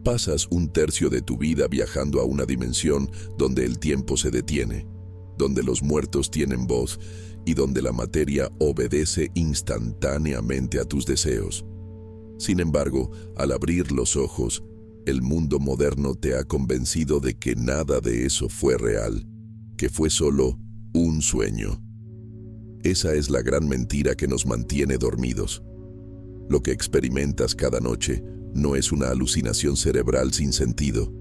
pasas un tercio de tu vida viajando a una dimensión donde el tiempo se detiene, donde los muertos tienen voz y donde la materia obedece instantáneamente a tus deseos. Sin embargo, al abrir los ojos, el mundo moderno te ha convencido de que nada de eso fue real, que fue solo un sueño. Esa es la gran mentira que nos mantiene dormidos. Lo que experimentas cada noche no es una alucinación cerebral sin sentido.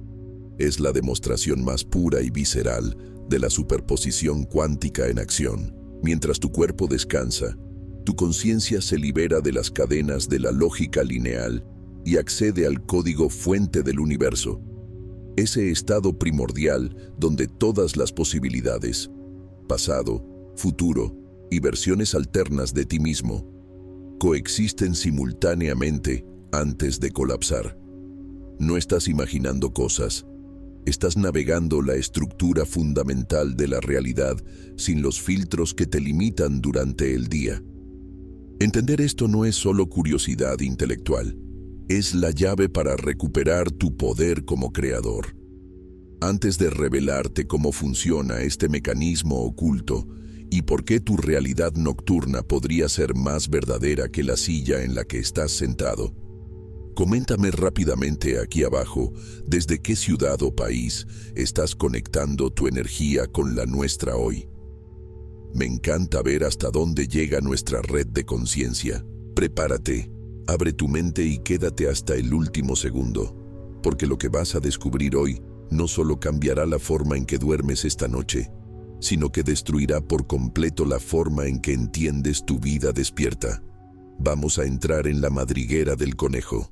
Es la demostración más pura y visceral de la superposición cuántica en acción. Mientras tu cuerpo descansa, tu conciencia se libera de las cadenas de la lógica lineal y accede al código fuente del universo. Ese estado primordial donde todas las posibilidades, pasado, futuro y versiones alternas de ti mismo, coexisten simultáneamente antes de colapsar. No estás imaginando cosas, estás navegando la estructura fundamental de la realidad sin los filtros que te limitan durante el día. Entender esto no es solo curiosidad intelectual, es la llave para recuperar tu poder como creador. Antes de revelarte cómo funciona este mecanismo oculto y por qué tu realidad nocturna podría ser más verdadera que la silla en la que estás sentado, coméntame rápidamente aquí abajo desde qué ciudad o país estás conectando tu energía con la nuestra hoy. Me encanta ver hasta dónde llega nuestra red de conciencia. Prepárate, abre tu mente y quédate hasta el último segundo, porque lo que vas a descubrir hoy no solo cambiará la forma en que duermes esta noche, sino que destruirá por completo la forma en que entiendes tu vida despierta. Vamos a entrar en la madriguera del conejo.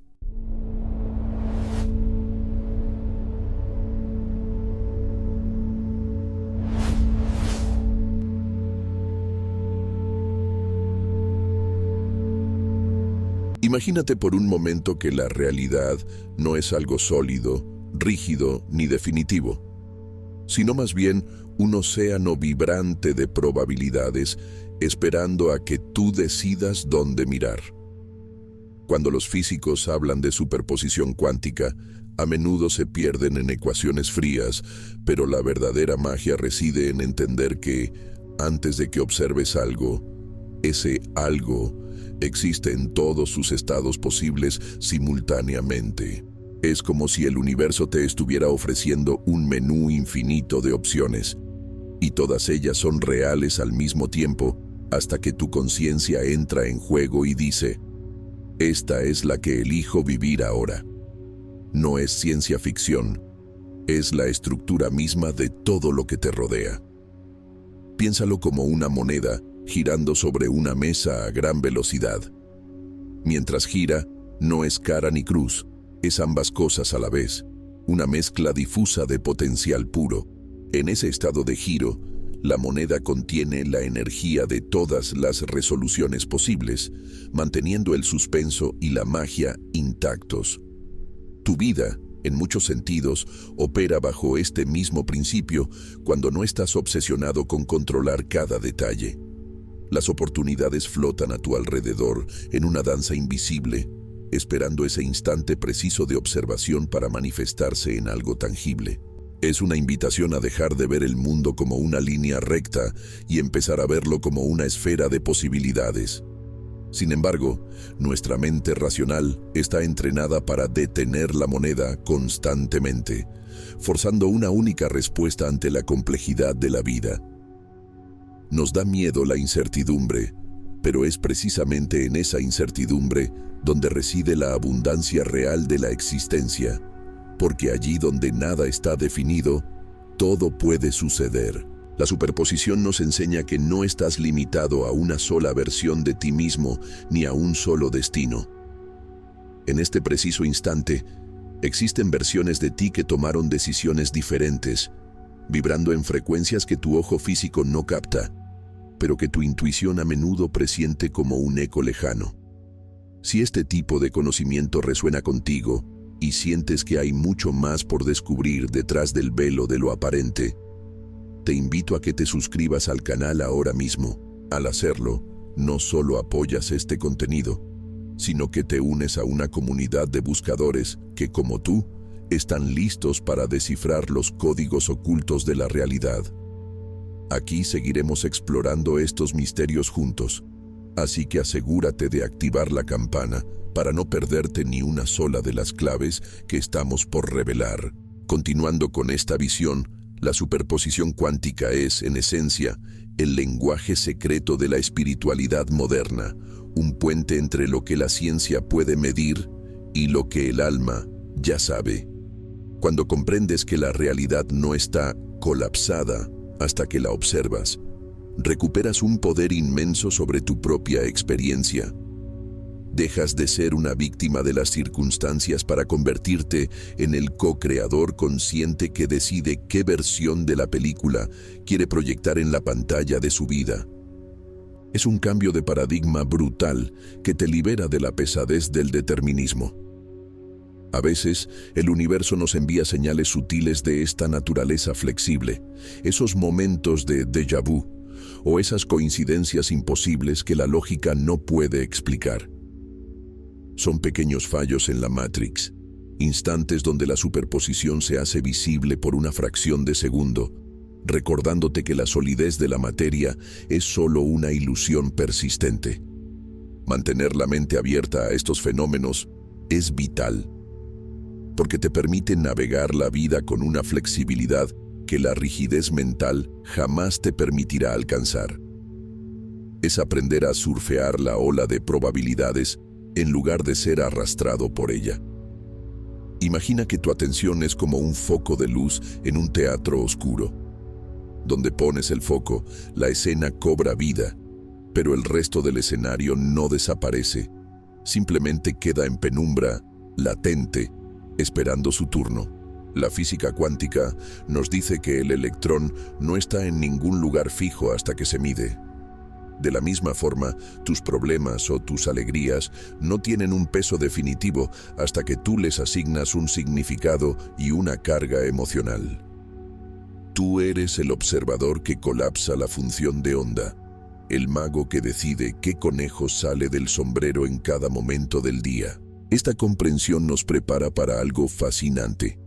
Imagínate por un momento que la realidad no es algo sólido, rígido ni definitivo, sino más bien un océano vibrante de probabilidades esperando a que tú decidas dónde mirar. Cuando los físicos hablan de superposición cuántica, a menudo se pierden en ecuaciones frías, pero la verdadera magia reside en entender que, antes de que observes algo, ese algo existe en todos sus estados posibles simultáneamente. Es como si el universo te estuviera ofreciendo un menú infinito de opciones, y todas ellas son reales al mismo tiempo hasta que tu conciencia entra en juego y dice, esta es la que elijo vivir ahora. No es ciencia ficción, es la estructura misma de todo lo que te rodea. Piénsalo como una moneda girando sobre una mesa a gran velocidad. Mientras gira, no es cara ni cruz, es ambas cosas a la vez, una mezcla difusa de potencial puro. En ese estado de giro, la moneda contiene la energía de todas las resoluciones posibles, manteniendo el suspenso y la magia intactos. Tu vida, en muchos sentidos, opera bajo este mismo principio cuando no estás obsesionado con controlar cada detalle. Las oportunidades flotan a tu alrededor en una danza invisible, esperando ese instante preciso de observación para manifestarse en algo tangible. Es una invitación a dejar de ver el mundo como una línea recta y empezar a verlo como una esfera de posibilidades. Sin embargo, nuestra mente racional está entrenada para detener la moneda constantemente, forzando una única respuesta ante la complejidad de la vida. Nos da miedo la incertidumbre, pero es precisamente en esa incertidumbre donde reside la abundancia real de la existencia, porque allí donde nada está definido, todo puede suceder. La superposición nos enseña que no estás limitado a una sola versión de ti mismo ni a un solo destino. En este preciso instante, existen versiones de ti que tomaron decisiones diferentes, vibrando en frecuencias que tu ojo físico no capta, pero que tu intuición a menudo presiente como un eco lejano. Si este tipo de conocimiento resuena contigo y sientes que hay mucho más por descubrir detrás del velo de lo aparente, te invito a que te suscribas al canal ahora mismo. Al hacerlo, no solo apoyas este contenido, sino que te unes a una comunidad de buscadores que, como tú, están listos para descifrar los códigos ocultos de la realidad. Aquí seguiremos explorando estos misterios juntos, así que asegúrate de activar la campana para no perderte ni una sola de las claves que estamos por revelar. Continuando con esta visión, la superposición cuántica es, en esencia, el lenguaje secreto de la espiritualidad moderna, un puente entre lo que la ciencia puede medir y lo que el alma ya sabe. Cuando comprendes que la realidad no está colapsada hasta que la observas, recuperas un poder inmenso sobre tu propia experiencia. Dejas de ser una víctima de las circunstancias para convertirte en el co-creador consciente que decide qué versión de la película quiere proyectar en la pantalla de su vida. Es un cambio de paradigma brutal que te libera de la pesadez del determinismo. A veces, el universo nos envía señales sutiles de esta naturaleza flexible, esos momentos de déjà vu, o esas coincidencias imposibles que la lógica no puede explicar. Son pequeños fallos en la Matrix, instantes donde la superposición se hace visible por una fracción de segundo, recordándote que la solidez de la materia es solo una ilusión persistente. Mantener la mente abierta a estos fenómenos es vital, porque te permite navegar la vida con una flexibilidad que la rigidez mental jamás te permitirá alcanzar. Es aprender a surfear la ola de probabilidades en lugar de ser arrastrado por ella. Imagina que tu atención es como un foco de luz en un teatro oscuro. Donde pones el foco, la escena cobra vida, pero el resto del escenario no desaparece, simplemente queda en penumbra, latente, esperando su turno. La física cuántica nos dice que el electrón no está en ningún lugar fijo hasta que se mide. De la misma forma, tus problemas o tus alegrías no tienen un peso definitivo hasta que tú les asignas un significado y una carga emocional. Tú eres el observador que colapsa la función de onda, el mago que decide qué conejo sale del sombrero en cada momento del día. Esta comprensión nos prepara para algo fascinante.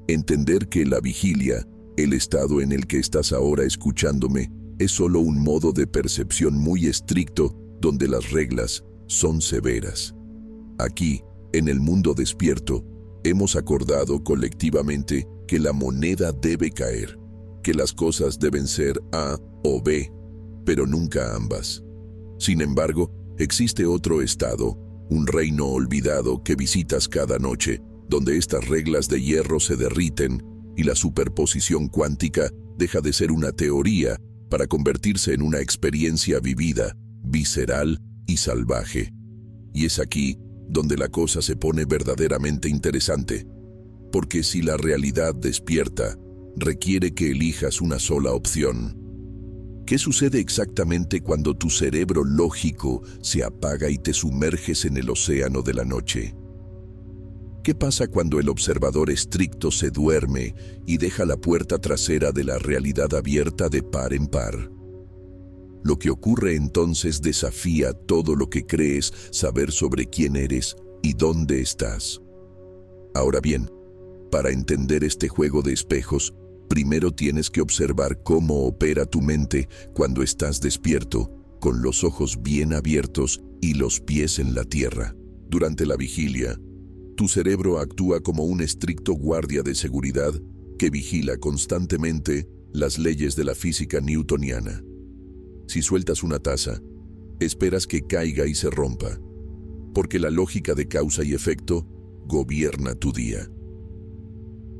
Entender que la vigilia, el estado en el que estás ahora escuchándome, es solo un modo de percepción muy estricto donde las reglas son severas. Aquí, en el mundo despierto, hemos acordado colectivamente que la moneda debe caer, que las cosas deben ser A o B, pero nunca ambas. Sin embargo, existe otro estado, un reino olvidado que visitas cada noche, donde estas reglas de hierro se derriten y la superposición cuántica deja de ser una teoría para convertirse en una experiencia vivida, visceral y salvaje. Y es aquí donde la cosa se pone verdaderamente interesante, porque si la realidad despierta, requiere que elijas una sola opción. ¿Qué sucede exactamente cuando tu cerebro lógico se apaga y te sumerges en el océano de la noche? ¿Qué pasa cuando el observador estricto se duerme y deja la puerta trasera de la realidad abierta de par en par? Lo que ocurre entonces desafía todo lo que crees saber sobre quién eres y dónde estás. Ahora bien, para entender este juego de espejos, primero tienes que observar cómo opera tu mente cuando estás despierto, con los ojos bien abiertos y los pies en la tierra. Durante la vigilia, tu cerebro actúa como un estricto guardia de seguridad que vigila constantemente las leyes de la física newtoniana. Si sueltas una taza, esperas que caiga y se rompa, porque la lógica de causa y efecto gobierna tu día.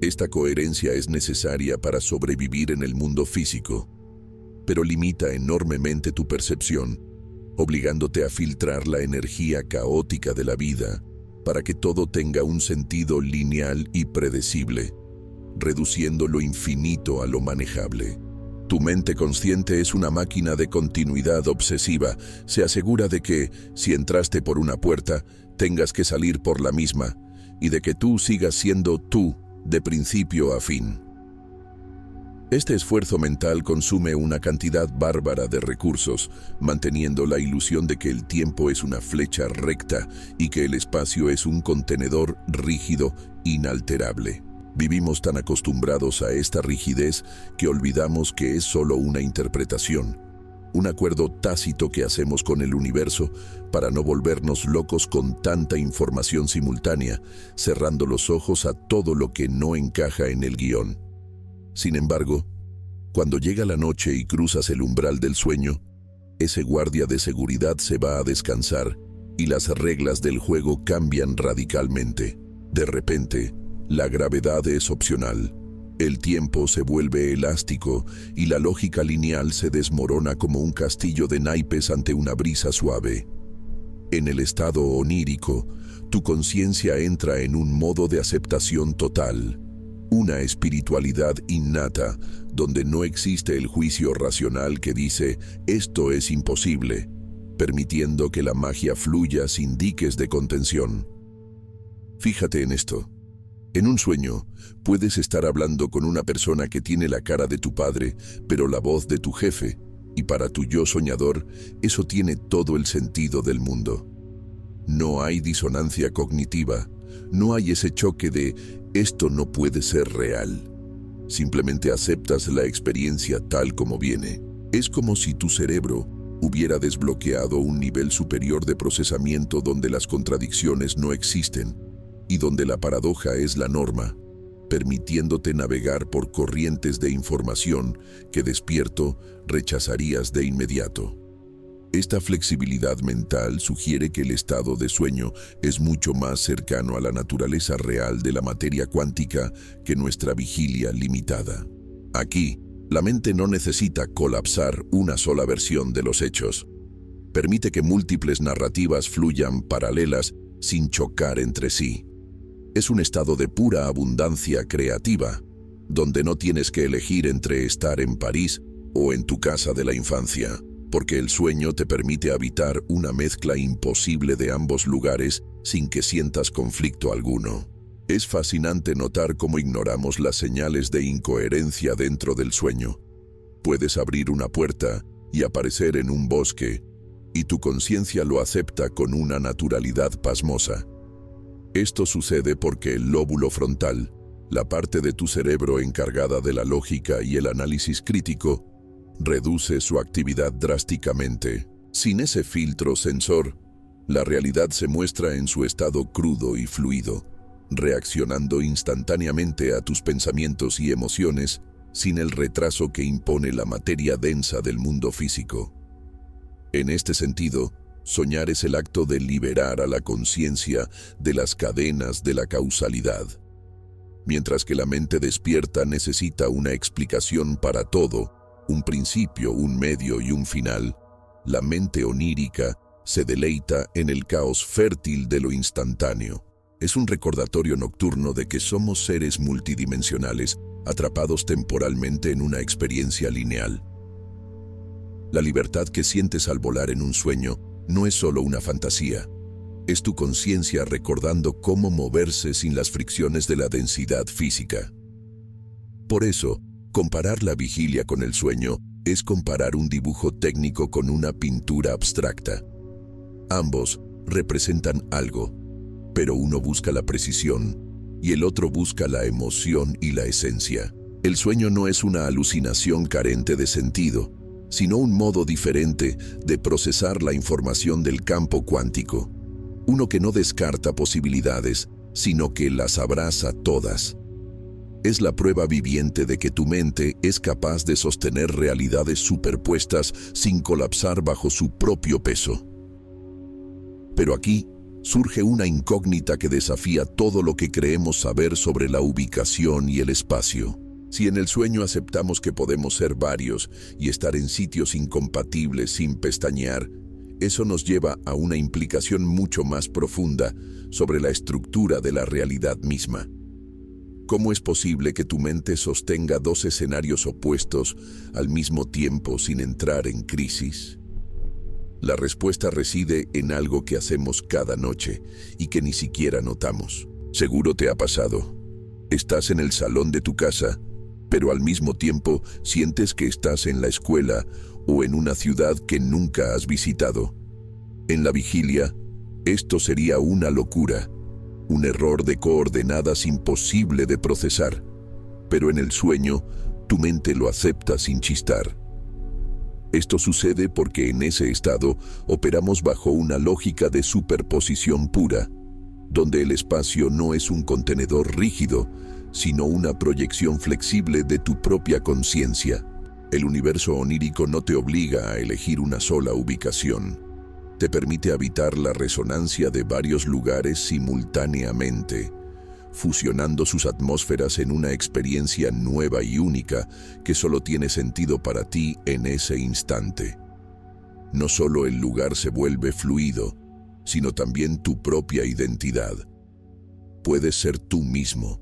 Esta coherencia es necesaria para sobrevivir en el mundo físico, pero limita enormemente tu percepción, obligándote a filtrar la energía caótica de la vida para que todo tenga un sentido lineal y predecible, reduciendo lo infinito a lo manejable. Tu mente consciente es una máquina de continuidad obsesiva. Se asegura de que, si entraste por una puerta, tengas que salir por la misma, y de que tú sigas siendo tú de principio a fin. Este esfuerzo mental consume una cantidad bárbara de recursos, manteniendo la ilusión de que el tiempo es una flecha recta y que el espacio es un contenedor rígido, inalterable. Vivimos tan acostumbrados a esta rigidez que olvidamos que es solo una interpretación, un acuerdo tácito que hacemos con el universo para no volvernos locos con tanta información simultánea, cerrando los ojos a todo lo que no encaja en el guión. Sin embargo, cuando llega la noche y cruzas el umbral del sueño, ese guardia de seguridad se va a descansar y las reglas del juego cambian radicalmente. De repente, la gravedad es opcional, el tiempo se vuelve elástico y la lógica lineal se desmorona como un castillo de naipes ante una brisa suave. En el estado onírico, tu conciencia entra en un modo de aceptación total, una espiritualidad innata donde no existe el juicio racional que dice «esto es imposible», permitiendo que la magia fluya sin diques de contención. Fíjate en esto. En un sueño, puedes estar hablando con una persona que tiene la cara de tu padre, pero la voz de tu jefe, y para tu yo soñador, eso tiene todo el sentido del mundo. No hay disonancia cognitiva, no hay ese choque de «esto no puede ser real». Simplemente aceptas la experiencia tal como viene. Es como si tu cerebro hubiera desbloqueado un nivel superior de procesamiento donde las contradicciones no existen y donde la paradoja es la norma, permitiéndote navegar por corrientes de información que despierto rechazarías de inmediato. Esta flexibilidad mental sugiere que el estado de sueño es mucho más cercano a la naturaleza real de la materia cuántica que nuestra vigilia limitada. Aquí, la mente no necesita colapsar una sola versión de los hechos. Permite que múltiples narrativas fluyan paralelas sin chocar entre sí. Es un estado de pura abundancia creativa, donde no tienes que elegir entre estar en París o en tu casa de la infancia, porque el sueño te permite habitar una mezcla imposible de ambos lugares sin que sientas conflicto alguno. Es fascinante notar cómo ignoramos las señales de incoherencia dentro del sueño. Puedes abrir una puerta y aparecer en un bosque, y tu conciencia lo acepta con una naturalidad pasmosa. Esto sucede porque el lóbulo frontal, la parte de tu cerebro encargada de la lógica y el análisis crítico, reduce su actividad drásticamente. Sin ese filtro sensor, la realidad se muestra en su estado crudo y fluido, reaccionando instantáneamente a tus pensamientos y emociones sin el retraso que impone la materia densa del mundo físico. En este sentido, soñar es el acto de liberar a la conciencia de las cadenas de la causalidad. Mientras que la mente despierta necesita una explicación para todo, un principio, un medio y un final, la mente onírica se deleita en el caos fértil de lo instantáneo. Es un recordatorio nocturno de que somos seres multidimensionales, atrapados temporalmente en una experiencia lineal. La libertad que sientes al volar en un sueño no es solo una fantasía. Es tu conciencia recordando cómo moverse sin las fricciones de la densidad física. Por eso, comparar la vigilia con el sueño es comparar un dibujo técnico con una pintura abstracta. Ambos representan algo, pero uno busca la precisión y el otro busca la emoción y la esencia. El sueño no es una alucinación carente de sentido, sino un modo diferente de procesar la información del campo cuántico. Uno que no descarta posibilidades, sino que las abraza todas. Es la prueba viviente de que tu mente es capaz de sostener realidades superpuestas sin colapsar bajo su propio peso. Pero aquí surge una incógnita que desafía todo lo que creemos saber sobre la ubicación y el espacio. Si en el sueño aceptamos que podemos ser varios y estar en sitios incompatibles sin pestañear, eso nos lleva a una implicación mucho más profunda sobre la estructura de la realidad misma. ¿Cómo es posible que tu mente sostenga dos escenarios opuestos al mismo tiempo sin entrar en crisis? La respuesta reside en algo que hacemos cada noche y que ni siquiera notamos. Seguro te ha pasado. Estás en el salón de tu casa, pero al mismo tiempo sientes que estás en la escuela o en una ciudad que nunca has visitado. En la vigilia, esto sería una locura, un error de coordenadas imposible de procesar, pero en el sueño tu mente lo acepta sin chistar. Esto sucede porque en ese estado operamos bajo una lógica de superposición pura, donde el espacio no es un contenedor rígido, sino una proyección flexible de tu propia conciencia. El universo onírico no te obliga a elegir una sola ubicación. Te permite habitar la resonancia de varios lugares simultáneamente, fusionando sus atmósferas en una experiencia nueva y única que solo tiene sentido para ti en ese instante. No solo el lugar se vuelve fluido, sino también tu propia identidad. Puedes ser tú mismo,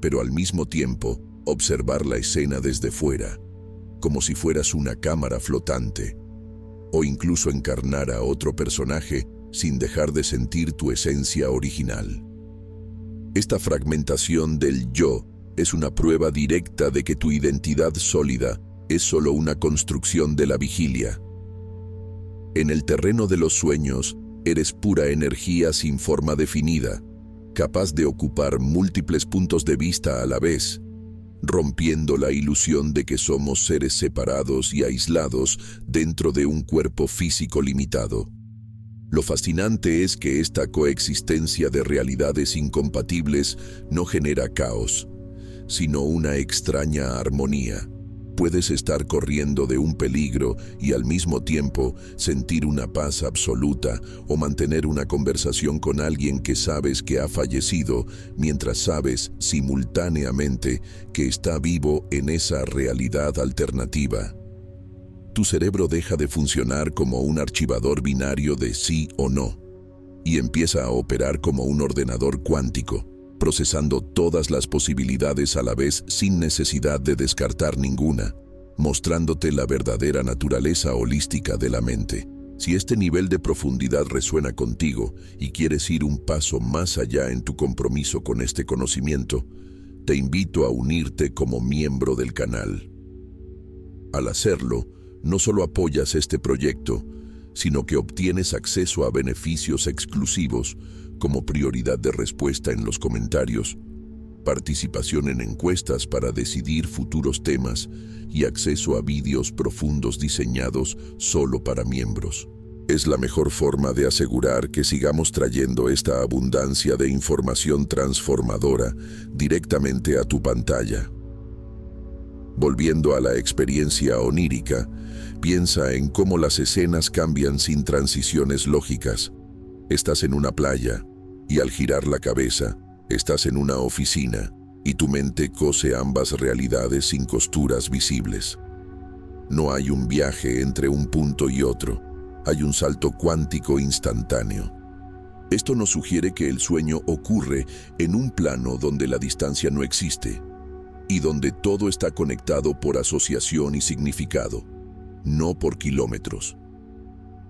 pero al mismo tiempo observar la escena desde fuera, como si fueras una cámara flotante, o incluso encarnar a otro personaje sin dejar de sentir tu esencia original. Esta fragmentación del yo es una prueba directa de que tu identidad sólida es solo una construcción de la vigilia. En el terreno de los sueños, eres pura energía sin forma definida, capaz de ocupar múltiples puntos de vista a la vez, rompiendo la ilusión de que somos seres separados y aislados dentro de un cuerpo físico limitado. Lo fascinante es que esta coexistencia de realidades incompatibles no genera caos, sino una extraña armonía. Puedes estar corriendo de un peligro y al mismo tiempo sentir una paz absoluta o mantener una conversación con alguien que sabes que ha fallecido mientras sabes simultáneamente que está vivo en esa realidad alternativa. Tu cerebro deja de funcionar como un archivador binario de sí o no y empieza a operar como un ordenador cuántico, procesando todas las posibilidades a la vez sin necesidad de descartar ninguna, mostrándote la verdadera naturaleza holística de la mente. Si este nivel de profundidad resuena contigo y quieres ir un paso más allá en tu compromiso con este conocimiento, te invito a unirte como miembro del canal. Al hacerlo, no solo apoyas este proyecto, sino que obtienes acceso a beneficios exclusivos como prioridad de respuesta en los comentarios, participación en encuestas para decidir futuros temas y acceso a vídeos profundos diseñados solo para miembros. Es la mejor forma de asegurar que sigamos trayendo esta abundancia de información transformadora directamente a tu pantalla. Volviendo a la experiencia onírica, piensa en cómo las escenas cambian sin transiciones lógicas. Estás en una playa y al girar la cabeza, estás en una oficina y tu mente cose ambas realidades sin costuras visibles. No hay un viaje entre un punto y otro, hay un salto cuántico instantáneo. Esto nos sugiere que el sueño ocurre en un plano donde la distancia no existe y donde todo está conectado por asociación y significado, no por kilómetros.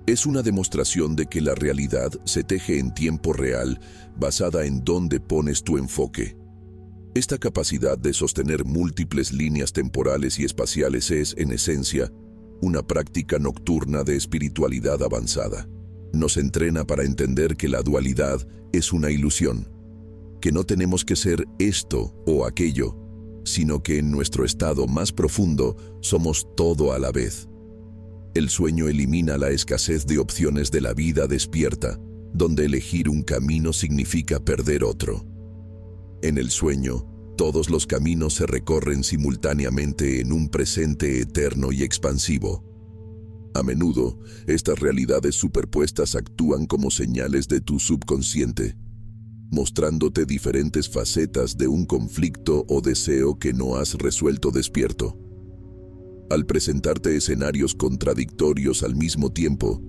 Es una demostración de que la realidad se teje en tiempo real basada en dónde pones tu enfoque. Esta capacidad de sostener múltiples líneas temporales y espaciales es, en esencia, una práctica nocturna de espiritualidad avanzada. Nos entrena para entender que la dualidad es una ilusión, que no tenemos que ser esto o aquello, sino que en nuestro estado más profundo somos todo a la vez. El sueño elimina la escasez de opciones de la vida despierta, donde elegir un camino significa perder otro. En el sueño, todos los caminos se recorren simultáneamente en un presente eterno y expansivo. A menudo, estas realidades superpuestas actúan como señales de tu subconsciente, mostrándote diferentes facetas de un conflicto o deseo que no has resuelto despierto. Al presentarte escenarios contradictorios al mismo tiempo,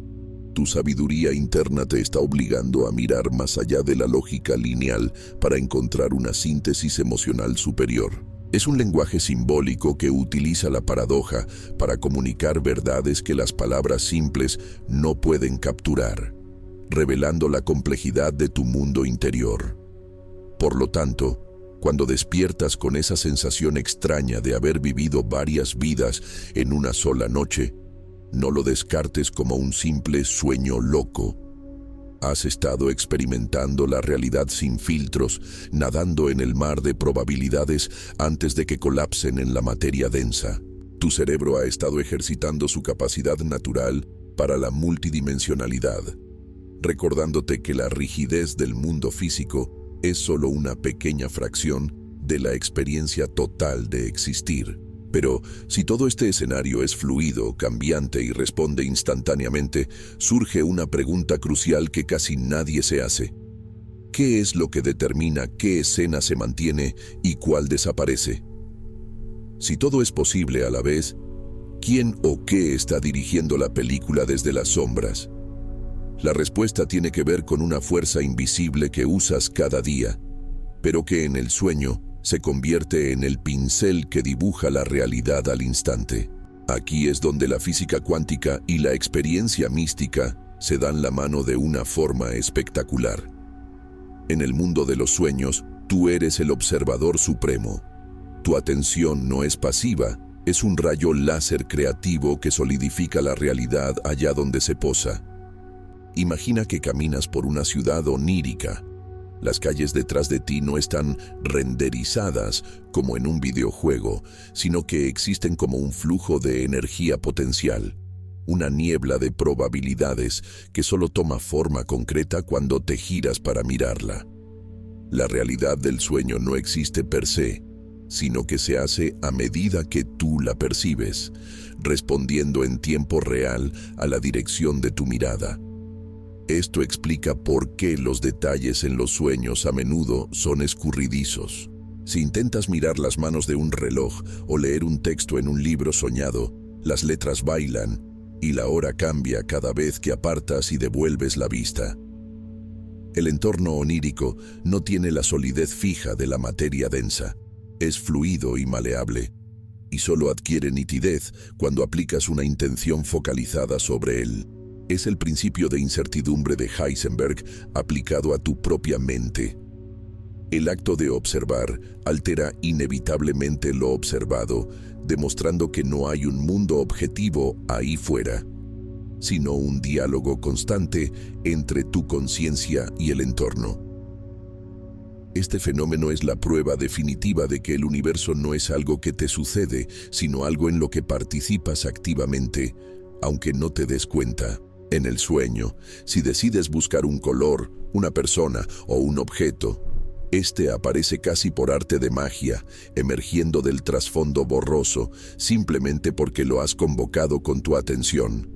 tu sabiduría interna te está obligando a mirar más allá de la lógica lineal para encontrar una síntesis emocional superior. Es un lenguaje simbólico que utiliza la paradoja para comunicar verdades que las palabras simples no pueden capturar, revelando la complejidad de tu mundo interior. Por lo tanto, cuando despiertas con esa sensación extraña de haber vivido varias vidas en una sola noche, no lo descartes como un simple sueño loco. Has estado experimentando la realidad sin filtros, nadando en el mar de probabilidades antes de que colapsen en la materia densa. Tu cerebro ha estado ejercitando su capacidad natural para la multidimensionalidad, recordándote que la rigidez del mundo físico es solo una pequeña fracción de la experiencia total de existir. Pero si todo este escenario es fluido, cambiante y responde instantáneamente, surge una pregunta crucial que casi nadie se hace. ¿Qué es lo que determina qué escena se mantiene y cuál desaparece? Si todo es posible a la vez, ¿quién o qué está dirigiendo la película desde las sombras? La respuesta tiene que ver con una fuerza invisible que usas cada día, pero que en el sueño se convierte en el pincel que dibuja la realidad al instante. Aquí es donde la física cuántica y la experiencia mística se dan la mano de una forma espectacular. En el mundo de los sueños, tú eres el observador supremo. Tu atención no es pasiva, es un rayo láser creativo que solidifica la realidad allá donde se posa. Imagina que caminas por una ciudad onírica. Las calles detrás de ti no están renderizadas como en un videojuego, sino que existen como un flujo de energía potencial, una niebla de probabilidades que solo toma forma concreta cuando te giras para mirarla. La realidad del sueño no existe per se, sino que se hace a medida que tú la percibes, respondiendo en tiempo real a la dirección de tu mirada. Esto explica por qué los detalles en los sueños a menudo son escurridizos. Si intentas mirar las manos de un reloj o leer un texto en un libro soñado, las letras bailan y la hora cambia cada vez que apartas y devuelves la vista. El entorno onírico no tiene la solidez fija de la materia densa. Es fluido y maleable, y solo adquiere nitidez cuando aplicas una intención focalizada sobre él. Es el principio de incertidumbre de Heisenberg aplicado a tu propia mente. El acto de observar altera inevitablemente lo observado, demostrando que no hay un mundo objetivo ahí fuera, sino un diálogo constante entre tu conciencia y el entorno. Este fenómeno es la prueba definitiva de que el universo no es algo que te sucede, sino algo en lo que participas activamente, aunque no te des cuenta. En el sueño, si decides buscar un color, una persona o un objeto, este aparece casi por arte de magia, emergiendo del trasfondo borroso, simplemente porque lo has convocado con tu atención.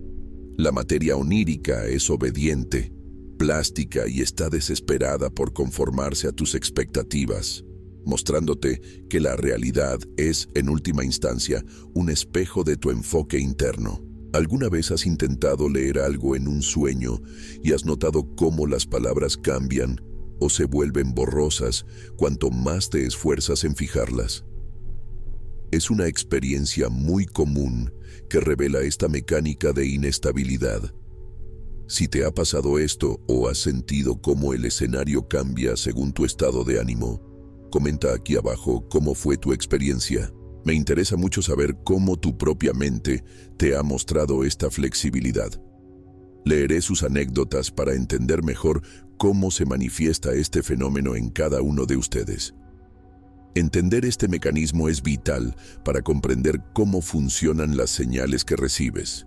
La materia onírica es obediente, plástica y está desesperada por conformarse a tus expectativas, mostrándote que la realidad es, en última instancia, un espejo de tu enfoque interno. ¿Alguna vez has intentado leer algo en un sueño y has notado cómo las palabras cambian o se vuelven borrosas cuanto más te esfuerzas en fijarlas? Es una experiencia muy común que revela esta mecánica de inestabilidad. Si te ha pasado esto o has sentido cómo el escenario cambia según tu estado de ánimo, comenta aquí abajo cómo fue tu experiencia. Me interesa mucho saber cómo tu propia mente te ha mostrado esta flexibilidad. Leeré sus anécdotas para entender mejor cómo se manifiesta este fenómeno en cada uno de ustedes. Entender este mecanismo es vital para comprender cómo funcionan las señales que recibes.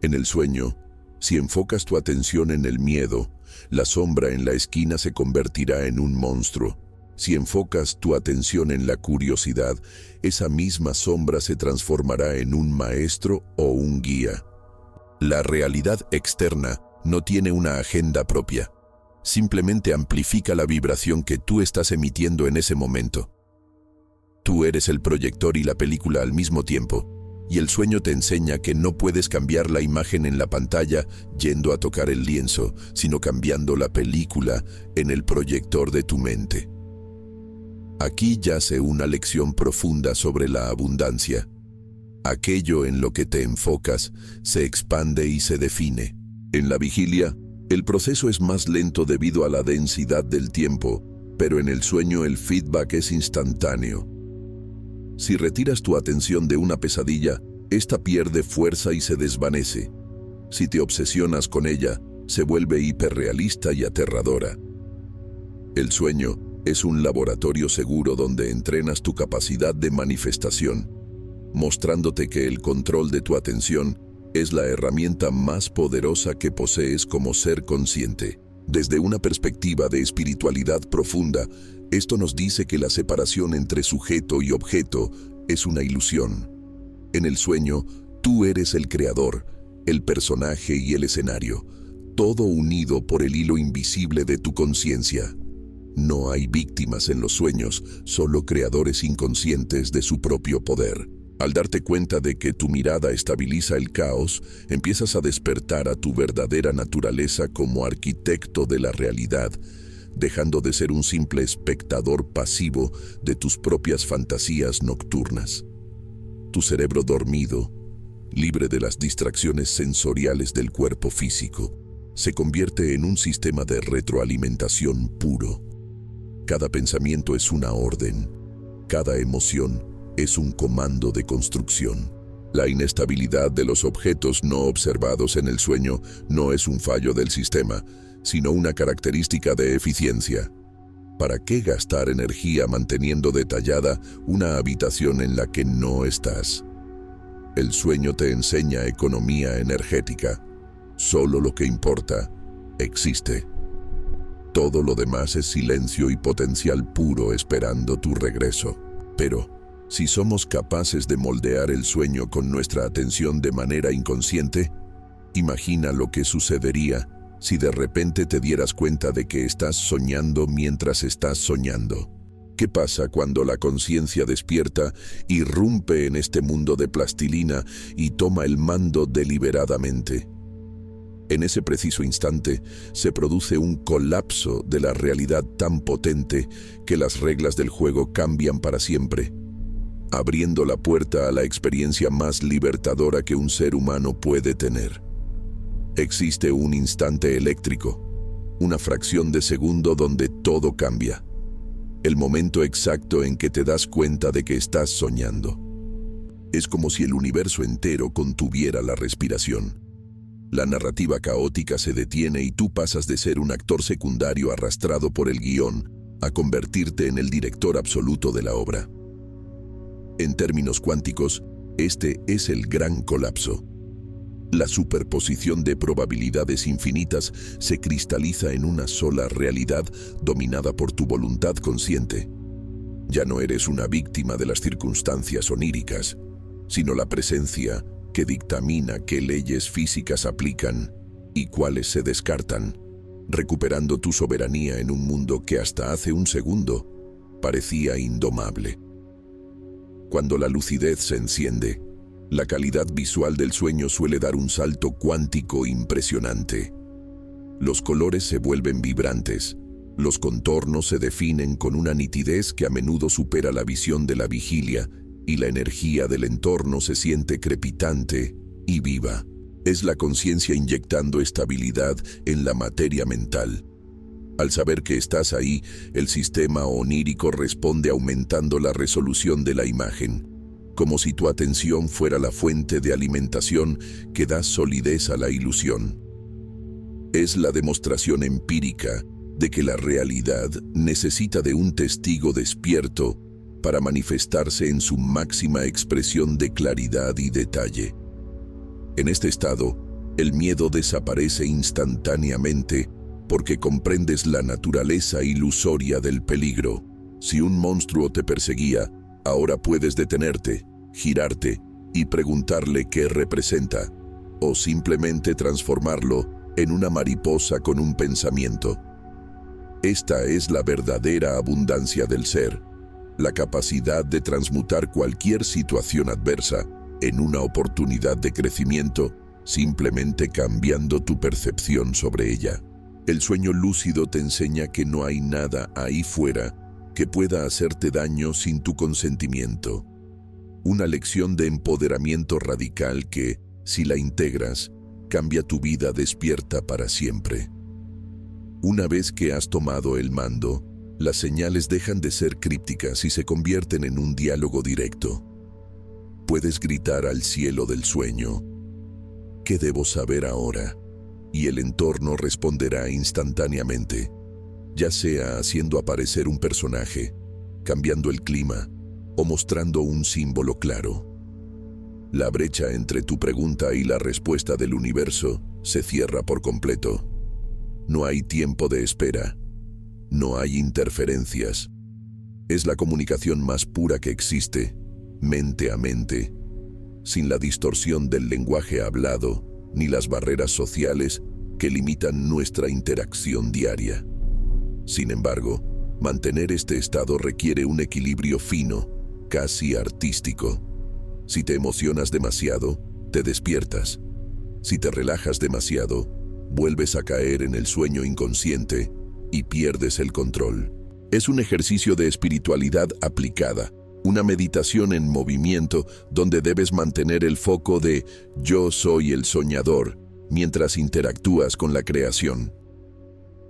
En el sueño, si enfocas tu atención en el miedo, la sombra en la esquina se convertirá en un monstruo. Si enfocas tu atención en la curiosidad, esa misma sombra se transformará en un maestro o un guía. La realidad externa no tiene una agenda propia. Simplemente amplifica la vibración que tú estás emitiendo en ese momento. Tú eres el proyector y la película al mismo tiempo, y el sueño te enseña que no puedes cambiar la imagen en la pantalla yendo a tocar el lienzo, sino cambiando la película en el proyector de tu mente. Aquí yace una lección profunda sobre la abundancia. Aquello en lo que te enfocas se expande y se define. En la vigilia, el proceso es más lento debido a la densidad del tiempo, pero en el sueño el feedback es instantáneo. Si retiras tu atención de una pesadilla, esta pierde fuerza y se desvanece. Si te obsesionas con ella, se vuelve hiperrealista y aterradora. El sueño es un laboratorio seguro donde entrenas tu capacidad de manifestación, mostrándote que el control de tu atención es la herramienta más poderosa que posees como ser consciente. Desde una perspectiva de espiritualidad profunda, esto nos dice que la separación entre sujeto y objeto es una ilusión. En el sueño, tú eres el creador, el personaje y el escenario, todo unido por el hilo invisible de tu conciencia. No hay víctimas en los sueños, solo creadores inconscientes de su propio poder. Al darte cuenta de que tu mirada estabiliza el caos, empiezas a despertar a tu verdadera naturaleza como arquitecto de la realidad, dejando de ser un simple espectador pasivo de tus propias fantasías nocturnas. Tu cerebro dormido, libre de las distracciones sensoriales del cuerpo físico, se convierte en un sistema de retroalimentación puro. Cada pensamiento es una orden, cada emoción es un comando de construcción. La inestabilidad de los objetos no observados en el sueño no es un fallo del sistema, sino una característica de eficiencia. ¿Para qué gastar energía manteniendo detallada una habitación en la que no estás? El sueño te enseña economía energética. Solo lo que importa existe. Todo lo demás es silencio y potencial puro esperando tu regreso. Pero, si somos capaces de moldear el sueño con nuestra atención de manera inconsciente, imagina lo que sucedería si de repente te dieras cuenta de que estás soñando mientras estás soñando. ¿Qué pasa cuando la conciencia despierta, irrumpe en este mundo de plastilina y toma el mando deliberadamente? En ese preciso instante, se produce un colapso de la realidad tan potente que las reglas del juego cambian para siempre, abriendo la puerta a la experiencia más libertadora que un ser humano puede tener. Existe un instante eléctrico, una fracción de segundo donde todo cambia. El momento exacto en que te das cuenta de que estás soñando. Es como si el universo entero contuviera la respiración. La narrativa caótica se detiene y tú pasas de ser un actor secundario arrastrado por el guión a convertirte en el director absoluto de la obra. En términos cuánticos, este es el gran colapso. La superposición de probabilidades infinitas se cristaliza en una sola realidad dominada por tu voluntad consciente. Ya no eres una víctima de las circunstancias oníricas, sino la presencia que dictamina qué leyes físicas aplican y cuáles se descartan, recuperando tu soberanía en un mundo que hasta hace un segundo parecía indomable. Cuando la lucidez se enciende, la calidad visual del sueño suele dar un salto cuántico impresionante. Los colores se vuelven vibrantes, los contornos se definen con una nitidez que a menudo supera la visión de la vigilia, y la energía del entorno se siente crepitante y viva. Es la conciencia inyectando estabilidad en la materia mental. Al saber que estás ahí, el sistema onírico responde aumentando la resolución de la imagen, como si tu atención fuera la fuente de alimentación que da solidez a la ilusión. Es la demostración empírica de que la realidad necesita de un testigo despierto para manifestarse en su máxima expresión de claridad y detalle. En este estado, el miedo desaparece instantáneamente porque comprendes la naturaleza ilusoria del peligro. Si un monstruo te perseguía, ahora puedes detenerte, girarte y preguntarle qué representa, o simplemente transformarlo en una mariposa con un pensamiento. Esta es la verdadera abundancia del ser, la capacidad de transmutar cualquier situación adversa en una oportunidad de crecimiento, simplemente cambiando tu percepción sobre ella. El sueño lúcido te enseña que no hay nada ahí fuera que pueda hacerte daño sin tu consentimiento. Una lección de empoderamiento radical que, si la integras, cambia tu vida despierta para siempre. Una vez que has tomado el mando, las señales dejan de ser crípticas y se convierten en un diálogo directo. Puedes gritar al cielo del sueño: ¿qué debo saber ahora? y el entorno responderá instantáneamente, ya sea haciendo aparecer un personaje, cambiando el clima o mostrando un símbolo claro. La brecha entre tu pregunta y la respuesta del universo se cierra por completo. No hay tiempo de espera. No hay interferencias. Es la comunicación más pura que existe, mente a mente, sin la distorsión del lenguaje hablado ni las barreras sociales que limitan nuestra interacción diaria. Sin embargo, mantener este estado requiere un equilibrio fino, casi artístico. Si te emocionas demasiado, te despiertas. Si te relajas demasiado, vuelves a caer en el sueño inconsciente y pierdes el control. Es un ejercicio de espiritualidad aplicada, una meditación en movimiento donde debes mantener el foco de "yo soy el soñador" mientras interactúas con la creación.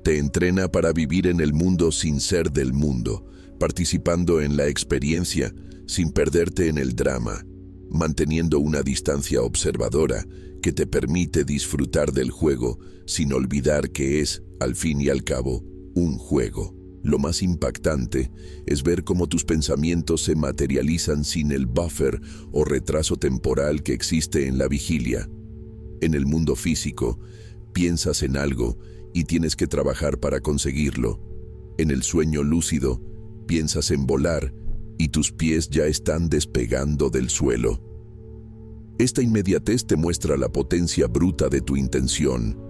Te entrena para vivir en el mundo sin ser del mundo, participando en la experiencia sin perderte en el drama, manteniendo una distancia observadora que te permite disfrutar del juego sin olvidar que es, al fin y al cabo, un juego. Lo más impactante es ver cómo tus pensamientos se materializan sin el buffer o retraso temporal que existe en la vigilia. En el mundo físico, piensas en algo y tienes que trabajar para conseguirlo. En el sueño lúcido, piensas en volar y tus pies ya están despegando del suelo. Esta inmediatez te muestra la potencia bruta de tu intención.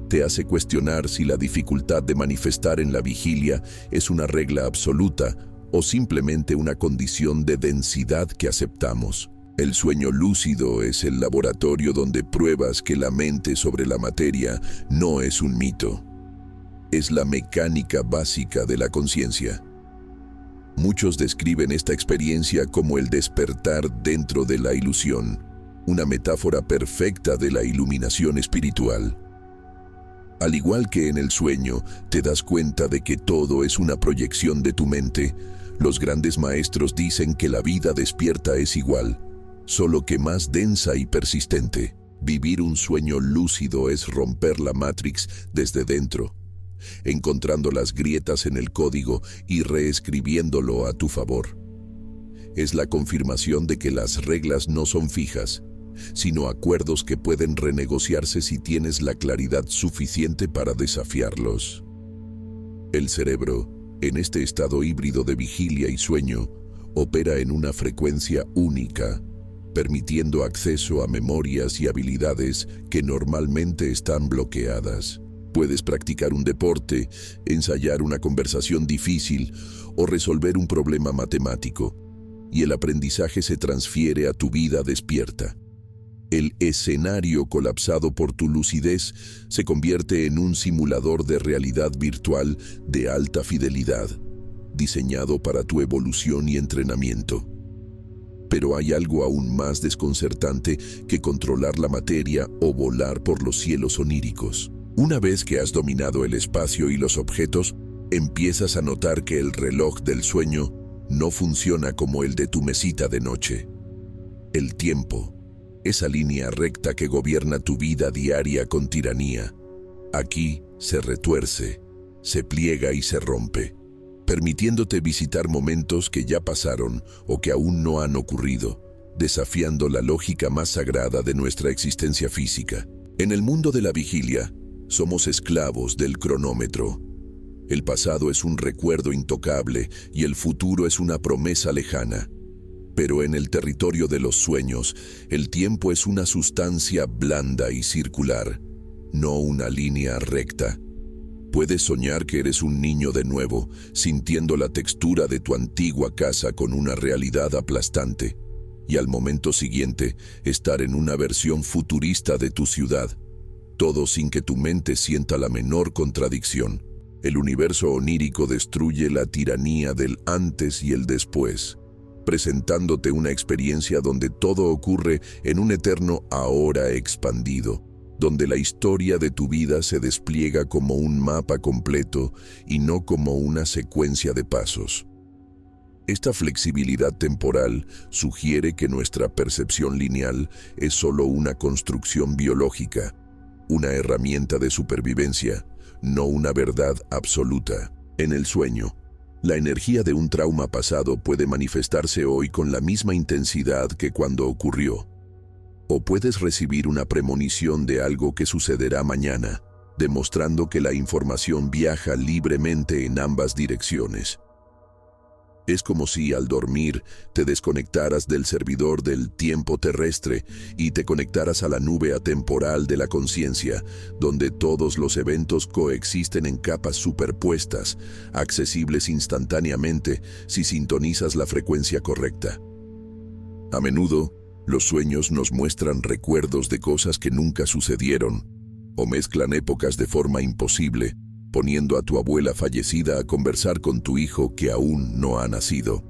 Te hace cuestionar si la dificultad de manifestar en la vigilia es una regla absoluta o simplemente una condición de densidad que aceptamos. El sueño lúcido es el laboratorio donde pruebas que la mente sobre la materia no es un mito. Es la mecánica básica de la conciencia. Muchos describen esta experiencia como el despertar dentro de la ilusión, una metáfora perfecta de la iluminación espiritual. Al igual que en el sueño, te das cuenta de que todo es una proyección de tu mente. Los grandes maestros dicen que la vida despierta es igual, solo que más densa y persistente. Vivir un sueño lúcido es romper la Matrix desde dentro, encontrando las grietas en el código y reescribiéndolo a tu favor. Es la confirmación de que las reglas no son fijas, sino acuerdos que pueden renegociarse si tienes la claridad suficiente para desafiarlos. El cerebro, en este estado híbrido de vigilia y sueño, opera en una frecuencia única, permitiendo acceso a memorias y habilidades que normalmente están bloqueadas. Puedes practicar un deporte, ensayar una conversación difícil o resolver un problema matemático, y el aprendizaje se transfiere a tu vida despierta. El escenario colapsado por tu lucidez se convierte en un simulador de realidad virtual de alta fidelidad, diseñado para tu evolución y entrenamiento. Pero hay algo aún más desconcertante que controlar la materia o volar por los cielos oníricos. Una vez que has dominado el espacio y los objetos, empiezas a notar que el reloj del sueño no funciona como el de tu mesita de noche. El tiempo, esa línea recta que gobierna tu vida diaria con tiranía, aquí se retuerce, se pliega y se rompe, permitiéndote visitar momentos que ya pasaron o que aún no han ocurrido, desafiando la lógica más sagrada de nuestra existencia física. En el mundo de la vigilia, somos esclavos del cronómetro. El pasado es un recuerdo intocable y el futuro es una promesa lejana. Pero en el territorio de los sueños, el tiempo es una sustancia blanda y circular, no una línea recta. Puedes soñar que eres un niño de nuevo, sintiendo la textura de tu antigua casa con una realidad aplastante, y al momento siguiente estar en una versión futurista de tu ciudad, todo sin que tu mente sienta la menor contradicción. El universo onírico destruye la tiranía del antes y el después, presentándote una experiencia donde todo ocurre en un eterno ahora expandido, donde la historia de tu vida se despliega como un mapa completo y no como una secuencia de pasos. Esta flexibilidad temporal sugiere que nuestra percepción lineal es solo una construcción biológica, una herramienta de supervivencia, no una verdad absoluta. En el sueño, la energía de un trauma pasado puede manifestarse hoy con la misma intensidad que cuando ocurrió. O puedes recibir una premonición de algo que sucederá mañana, demostrando que la información viaja libremente en ambas direcciones. Es como si al dormir te desconectaras del servidor del tiempo terrestre y te conectaras a la nube atemporal de la conciencia, donde todos los eventos coexisten en capas superpuestas, accesibles instantáneamente si sintonizas la frecuencia correcta. A menudo, los sueños nos muestran recuerdos de cosas que nunca sucedieron, o mezclan épocas de forma imposible, poniendo a tu abuela fallecida a conversar con tu hijo que aún no ha nacido.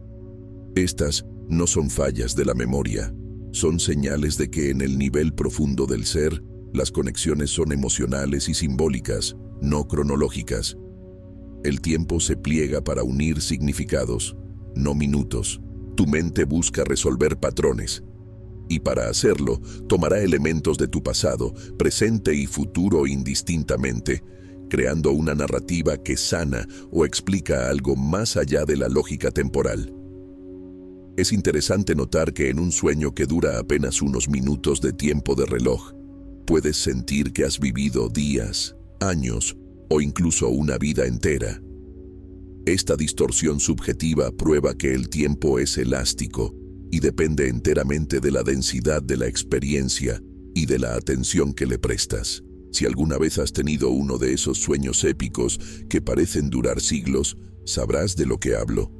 Estas no son fallas de la memoria, son señales de que en el nivel profundo del ser, las conexiones son emocionales y simbólicas, no cronológicas. El tiempo se pliega para unir significados, no minutos. Tu mente busca resolver patrones, y para hacerlo, tomará elementos de tu pasado, presente y futuro indistintamente, creando una narrativa que sana o explica algo más allá de la lógica temporal. Es interesante notar que en un sueño que dura apenas unos minutos de tiempo de reloj, puedes sentir que has vivido días, años o incluso una vida entera. Esta distorsión subjetiva prueba que el tiempo es elástico y depende enteramente de la densidad de la experiencia y de la atención que le prestas. Si alguna vez has tenido uno de esos sueños épicos que parecen durar siglos, sabrás de lo que hablo.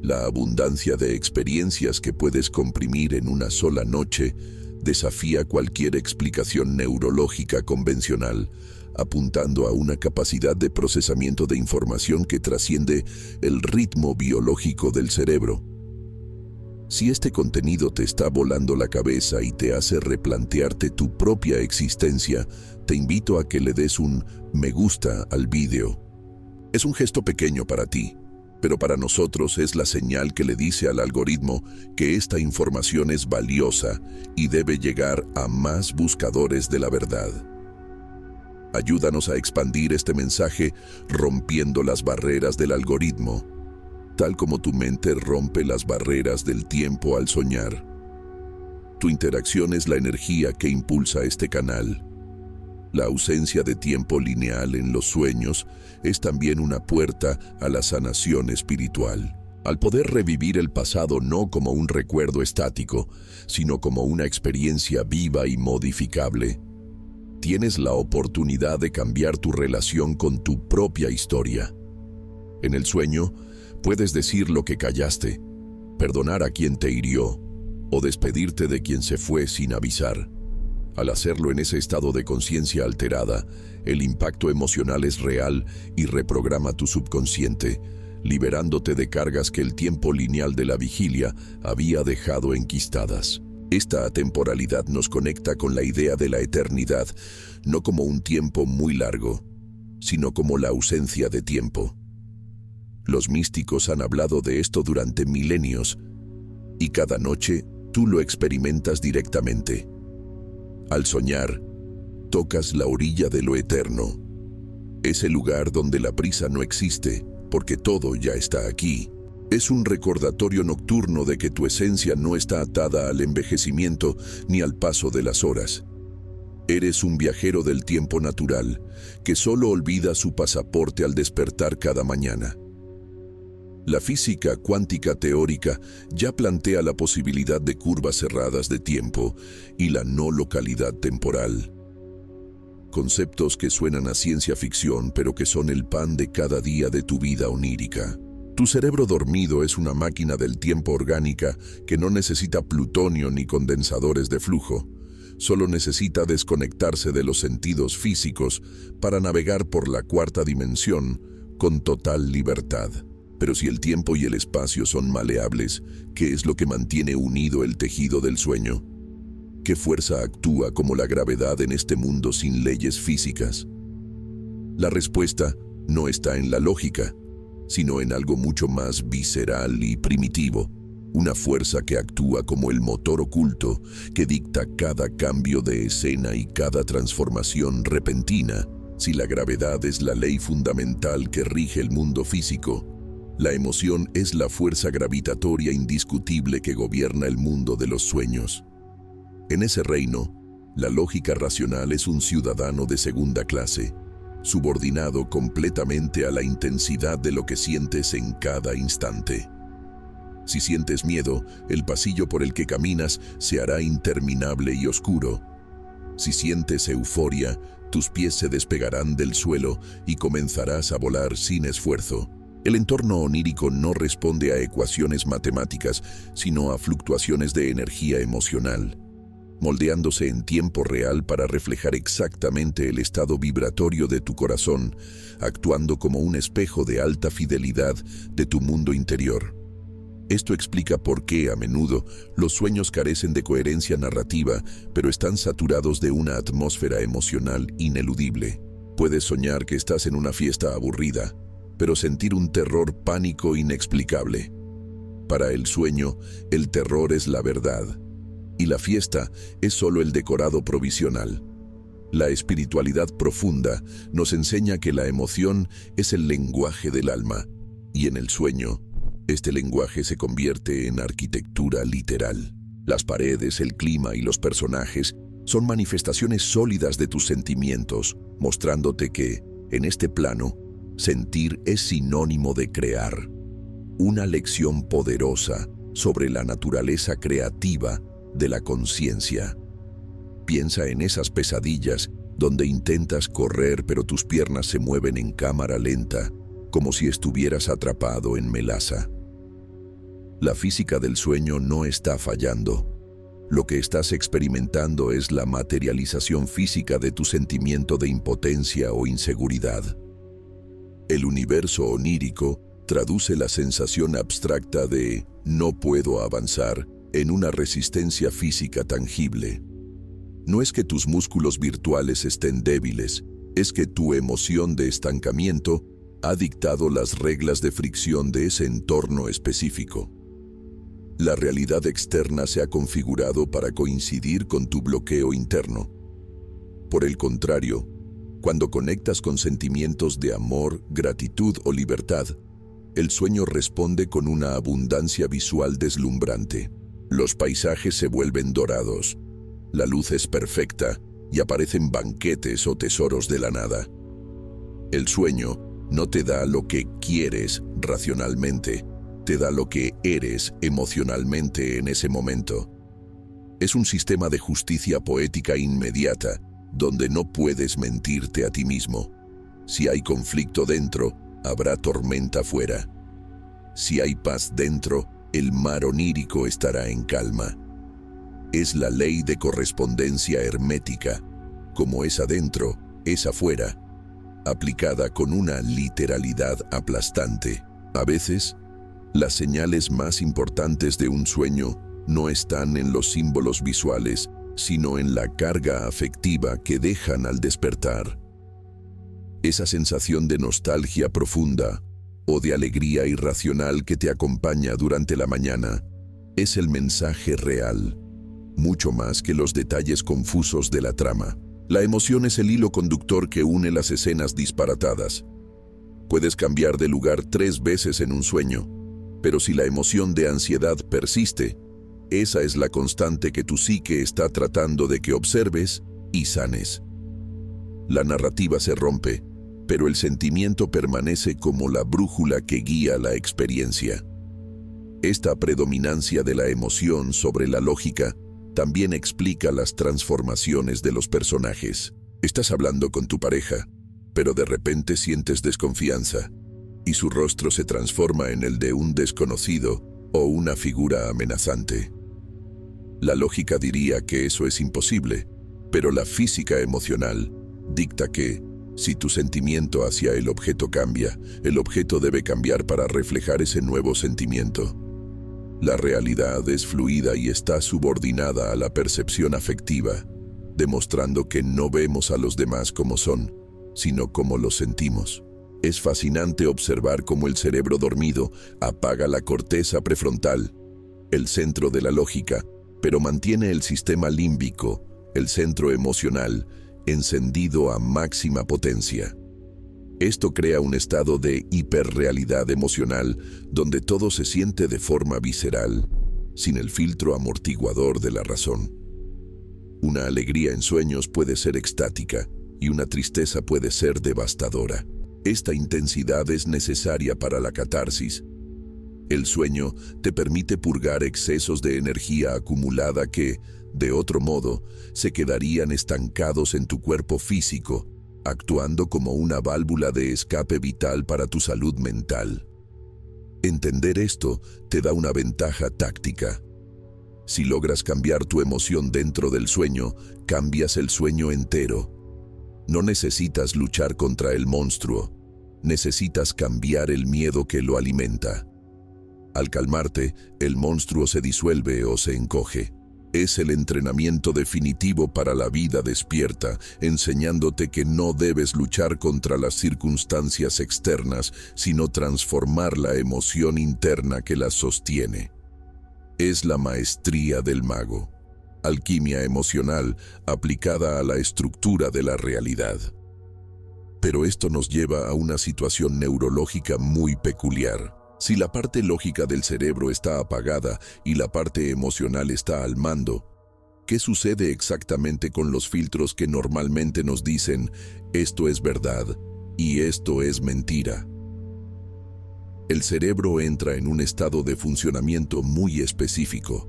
La abundancia de experiencias que puedes comprimir en una sola noche desafía cualquier explicación neurológica convencional, apuntando a una capacidad de procesamiento de información que trasciende el ritmo biológico del cerebro. Si este contenido te está volando la cabeza y te hace replantearte tu propia existencia, te invito a que le des un me gusta al vídeo. Es un gesto pequeño para ti, pero para nosotros es la señal que le dice al algoritmo que esta información es valiosa y debe llegar a más buscadores de la verdad. Ayúdanos a expandir este mensaje rompiendo las barreras del algoritmo, tal como tu mente rompe las barreras del tiempo al soñar. Tu interacción es la energía que impulsa este canal. La ausencia de tiempo lineal en los sueños es también una puerta a la sanación espiritual. Al poder revivir el pasado no como un recuerdo estático, sino como una experiencia viva y modificable, tienes la oportunidad de cambiar tu relación con tu propia historia. En el sueño, puedes decir lo que callaste, perdonar a quien te hirió o despedirte de quien se fue sin avisar. Al hacerlo en ese estado de conciencia alterada, el impacto emocional es real y reprograma tu subconsciente, liberándote de cargas que el tiempo lineal de la vigilia había dejado enquistadas. Esta atemporalidad nos conecta con la idea de la eternidad, no como un tiempo muy largo, sino como la ausencia de tiempo. Los místicos han hablado de esto durante milenios, y cada noche tú lo experimentas directamente. Al soñar, tocas la orilla de lo eterno, ese lugar donde la prisa no existe, porque todo ya está aquí. Es un recordatorio nocturno de que tu esencia no está atada al envejecimiento ni al paso de las horas. Eres un viajero del tiempo natural, que solo olvida su pasaporte al despertar cada mañana. La física cuántica teórica ya plantea la posibilidad de curvas cerradas de tiempo y la no localidad temporal. Conceptos que suenan a ciencia ficción, pero que son el pan de cada día de tu vida onírica. Tu cerebro dormido es una máquina del tiempo orgánica que no necesita plutonio ni condensadores de flujo. Solo necesita desconectarse de los sentidos físicos para navegar por la cuarta dimensión con total libertad. Pero si el tiempo y el espacio son maleables, ¿qué es lo que mantiene unido el tejido del sueño? ¿Qué fuerza actúa como la gravedad en este mundo sin leyes físicas? La respuesta no está en la lógica, sino en algo mucho más visceral y primitivo. una fuerza que actúa como el motor oculto que dicta cada cambio de escena y cada transformación repentina. Si la gravedad es la ley fundamental que rige el mundo físico, la emoción es la fuerza gravitatoria indiscutible que gobierna el mundo de los sueños. En ese reino, la lógica racional es un ciudadano de segunda clase, subordinado completamente a la intensidad de lo que sientes en cada instante. Si sientes miedo, el pasillo por el que caminas se hará interminable y oscuro. Si sientes euforia, tus pies se despegarán del suelo y comenzarás a volar sin esfuerzo. El entorno onírico no responde a ecuaciones matemáticas, sino a fluctuaciones de energía emocional, moldeándose en tiempo real para reflejar exactamente el estado vibratorio de tu corazón, actuando como un espejo de alta fidelidad de tu mundo interior. Esto explica por qué, a menudo, los sueños carecen de coherencia narrativa, pero están saturados de una atmósfera emocional ineludible. Puedes soñar que estás en una fiesta aburrida, pero sentir un terror pánico inexplicable. Para el sueño, el terror es la verdad, y la fiesta es solo el decorado provisional. La espiritualidad profunda nos enseña que la emoción es el lenguaje del alma, y en el sueño, este lenguaje se convierte en arquitectura literal. Las paredes, el clima y los personajes son manifestaciones sólidas de tus sentimientos, mostrándote que, en este plano, sentir es sinónimo de crear. Una lección poderosa sobre la naturaleza creativa de la conciencia. Piensa en esas pesadillas donde intentas correr pero tus piernas se mueven en cámara lenta, como si estuvieras atrapado en melaza. La física del sueño no está fallando. Lo que estás experimentando es la materialización física de tu sentimiento de impotencia o inseguridad. El universo onírico traduce la sensación abstracta de «no puedo avanzar» en una resistencia física tangible. No es que tus músculos virtuales estén débiles, es que tu emoción de estancamiento ha dictado las reglas de fricción de ese entorno específico. La realidad externa se ha configurado para coincidir con tu bloqueo interno. Por el contrario, cuando conectas con sentimientos de amor, gratitud o libertad, el sueño responde con una abundancia visual deslumbrante. Los paisajes se vuelven dorados, la luz es perfecta y aparecen banquetes o tesoros de la nada. El sueño no te da lo que quieres racionalmente, te da lo que eres emocionalmente en ese momento. Es un sistema de justicia poética inmediata, donde no puedes mentirte a ti mismo. Si hay conflicto dentro, habrá tormenta fuera. Si hay paz dentro, el mar onírico estará en calma. Es la ley de correspondencia hermética, como es adentro, es afuera, aplicada con una literalidad aplastante. A veces, las señales más importantes de un sueño no están en los símbolos visuales, sino en la carga afectiva que dejan al despertar. Esa sensación de nostalgia profunda o de alegría irracional que te acompaña durante la mañana es el mensaje real, mucho más que los detalles confusos de la trama. La emoción es el hilo conductor que une las escenas disparatadas. Puedes cambiar de lugar 3 veces en un sueño, pero si la emoción de ansiedad persiste, esa es la constante que tu psique está tratando de que observes y sanes. La narrativa se rompe, pero el sentimiento permanece como la brújula que guía la experiencia. Esta predominancia de la emoción sobre la lógica también explica las transformaciones de los personajes. Estás hablando con tu pareja, pero de repente sientes desconfianza, y su rostro se transforma en el de un desconocido o una figura amenazante. La lógica diría que eso es imposible, pero la física emocional dicta que, si tu sentimiento hacia el objeto cambia, el objeto debe cambiar para reflejar ese nuevo sentimiento. La realidad es fluida y está subordinada a la percepción afectiva, demostrando que no vemos a los demás como son, sino como los sentimos. Es fascinante observar cómo el cerebro dormido apaga la corteza prefrontal el centro de la lógica, pero mantiene el sistema límbico, el centro emocional, encendido a máxima potencia. Esto crea un estado de hiperrealidad emocional donde todo se siente de forma visceral, sin el filtro amortiguador de la razón. Una alegría en sueños puede ser extática y una tristeza puede ser devastadora. Esta intensidad es necesaria para la catarsis. El sueño te permite purgar excesos de energía acumulada que, de otro modo, se quedarían estancados en tu cuerpo físico, actuando como una válvula de escape vital para tu salud mental. Entender esto te da una ventaja táctica. Si logras cambiar tu emoción dentro del sueño, cambias el sueño entero. No necesitas luchar contra el monstruo, necesitas cambiar el miedo que lo alimenta. Al calmarte, el monstruo se disuelve o se encoge. Es el entrenamiento definitivo para la vida despierta, enseñándote que no debes luchar contra las circunstancias externas, sino transformar la emoción interna que las sostiene. Es la maestría del mago, alquimia emocional aplicada a la estructura de la realidad. Pero esto nos lleva a una situación neurológica muy peculiar. Si la parte lógica del cerebro está apagada y la parte emocional está al mando, ¿qué sucede exactamente con los filtros que normalmente nos dicen esto es verdad y esto es mentira? El cerebro entra en un estado de funcionamiento muy específico,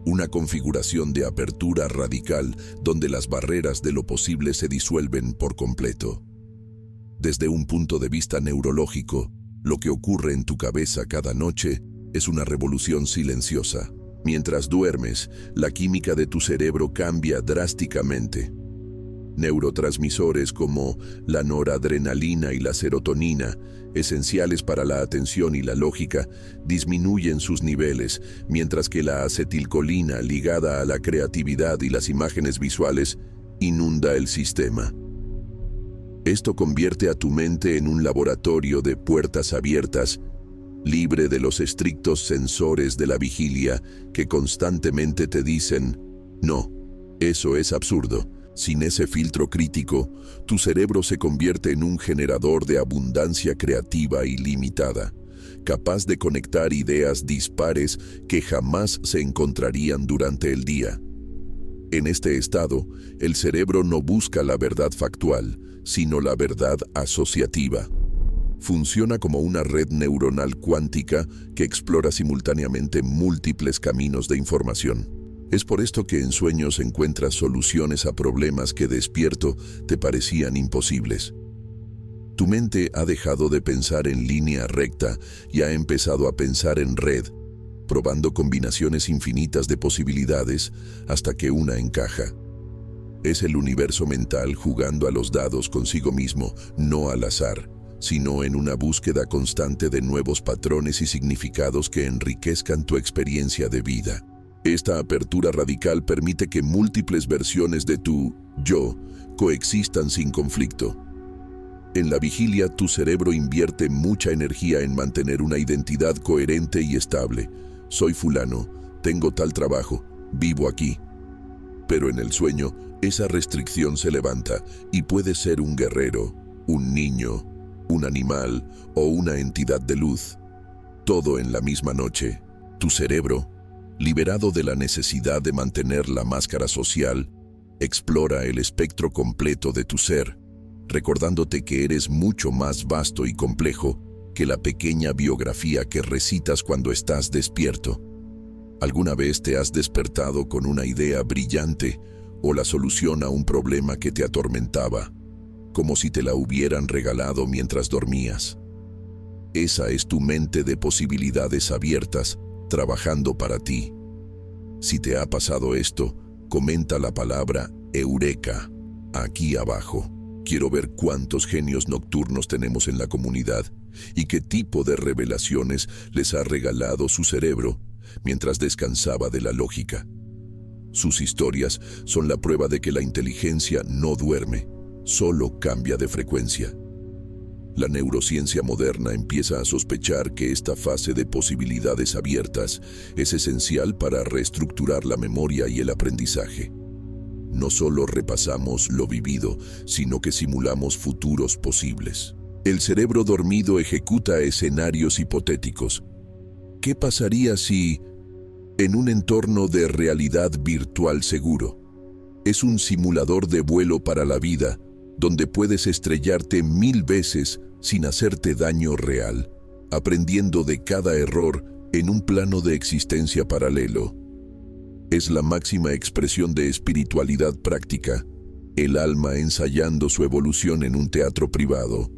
una configuración de apertura radical donde las barreras de lo posible se disuelven por completo. Desde un punto de vista neurológico, lo que ocurre en tu cabeza cada noche es una revolución silenciosa. Mientras duermes, la química de tu cerebro cambia drásticamente. Neurotransmisores como la noradrenalina y la serotonina, esenciales para la atención y la lógica, disminuyen sus niveles, mientras que la acetilcolina, ligada a la creatividad y las imágenes visuales, inunda el sistema. Esto convierte a tu mente en un laboratorio de puertas abiertas, libre de los estrictos sensores de la vigilia que constantemente te dicen, no, eso es absurdo. Sin ese filtro crítico, tu cerebro se convierte en un generador de abundancia creativa ilimitada, capaz de conectar ideas dispares que jamás se encontrarían durante el día. En este estado, el cerebro no busca la verdad factual, sino la verdad asociativa. Funciona como una red neuronal cuántica que explora simultáneamente múltiples caminos de información. Es por esto que en sueños encuentras soluciones a problemas que despierto te parecían imposibles. Tu mente ha dejado de pensar en línea recta y ha empezado a pensar en red, probando combinaciones infinitas de posibilidades hasta que una encaja. Es el universo mental jugando a los dados consigo mismo, no al azar, sino en una búsqueda constante de nuevos patrones y significados que enriquezcan tu experiencia de vida. Esta apertura radical permite que múltiples versiones de tu yo coexistan sin conflicto. En la vigilia, tu cerebro invierte mucha energía en mantener una identidad coherente y estable. Soy fulano, tengo tal trabajo, vivo aquí. Pero en el sueño, esa restricción se levanta y puede ser un guerrero, un niño, un animal o una entidad de luz. Todo en la misma noche. Tu cerebro, liberado de la necesidad de mantener la máscara social, explora el espectro completo de tu ser, recordándote que eres mucho más vasto y complejo que la pequeña biografía que recitas cuando estás despierto. ¿Alguna vez te has despertado con una idea brillante o la solución a un problema que te atormentaba, como si te la hubieran regalado mientras dormías? Esa es tu mente de posibilidades abiertas, trabajando para ti. Si te ha pasado esto, comenta la palabra Eureka aquí abajo. Quiero ver cuántos genios nocturnos tenemos en la comunidad y qué tipo de revelaciones les ha regalado su cerebro mientras descansaba de la lógica. Sus historias son la prueba de que la inteligencia no duerme, solo cambia de frecuencia. La neurociencia moderna empieza a sospechar que esta fase de posibilidades abiertas es esencial para reestructurar la memoria y el aprendizaje. No solo repasamos lo vivido, sino que simulamos futuros posibles. El cerebro dormido ejecuta escenarios hipotéticos. ¿Qué pasaría si, en un entorno de realidad virtual seguro, es un simulador de vuelo para la vida, donde puedes estrellarte 1000 veces sin hacerte daño real, aprendiendo de cada error en un plano de existencia paralelo? Es la máxima expresión de espiritualidad práctica, el alma ensayando su evolución en un teatro privado.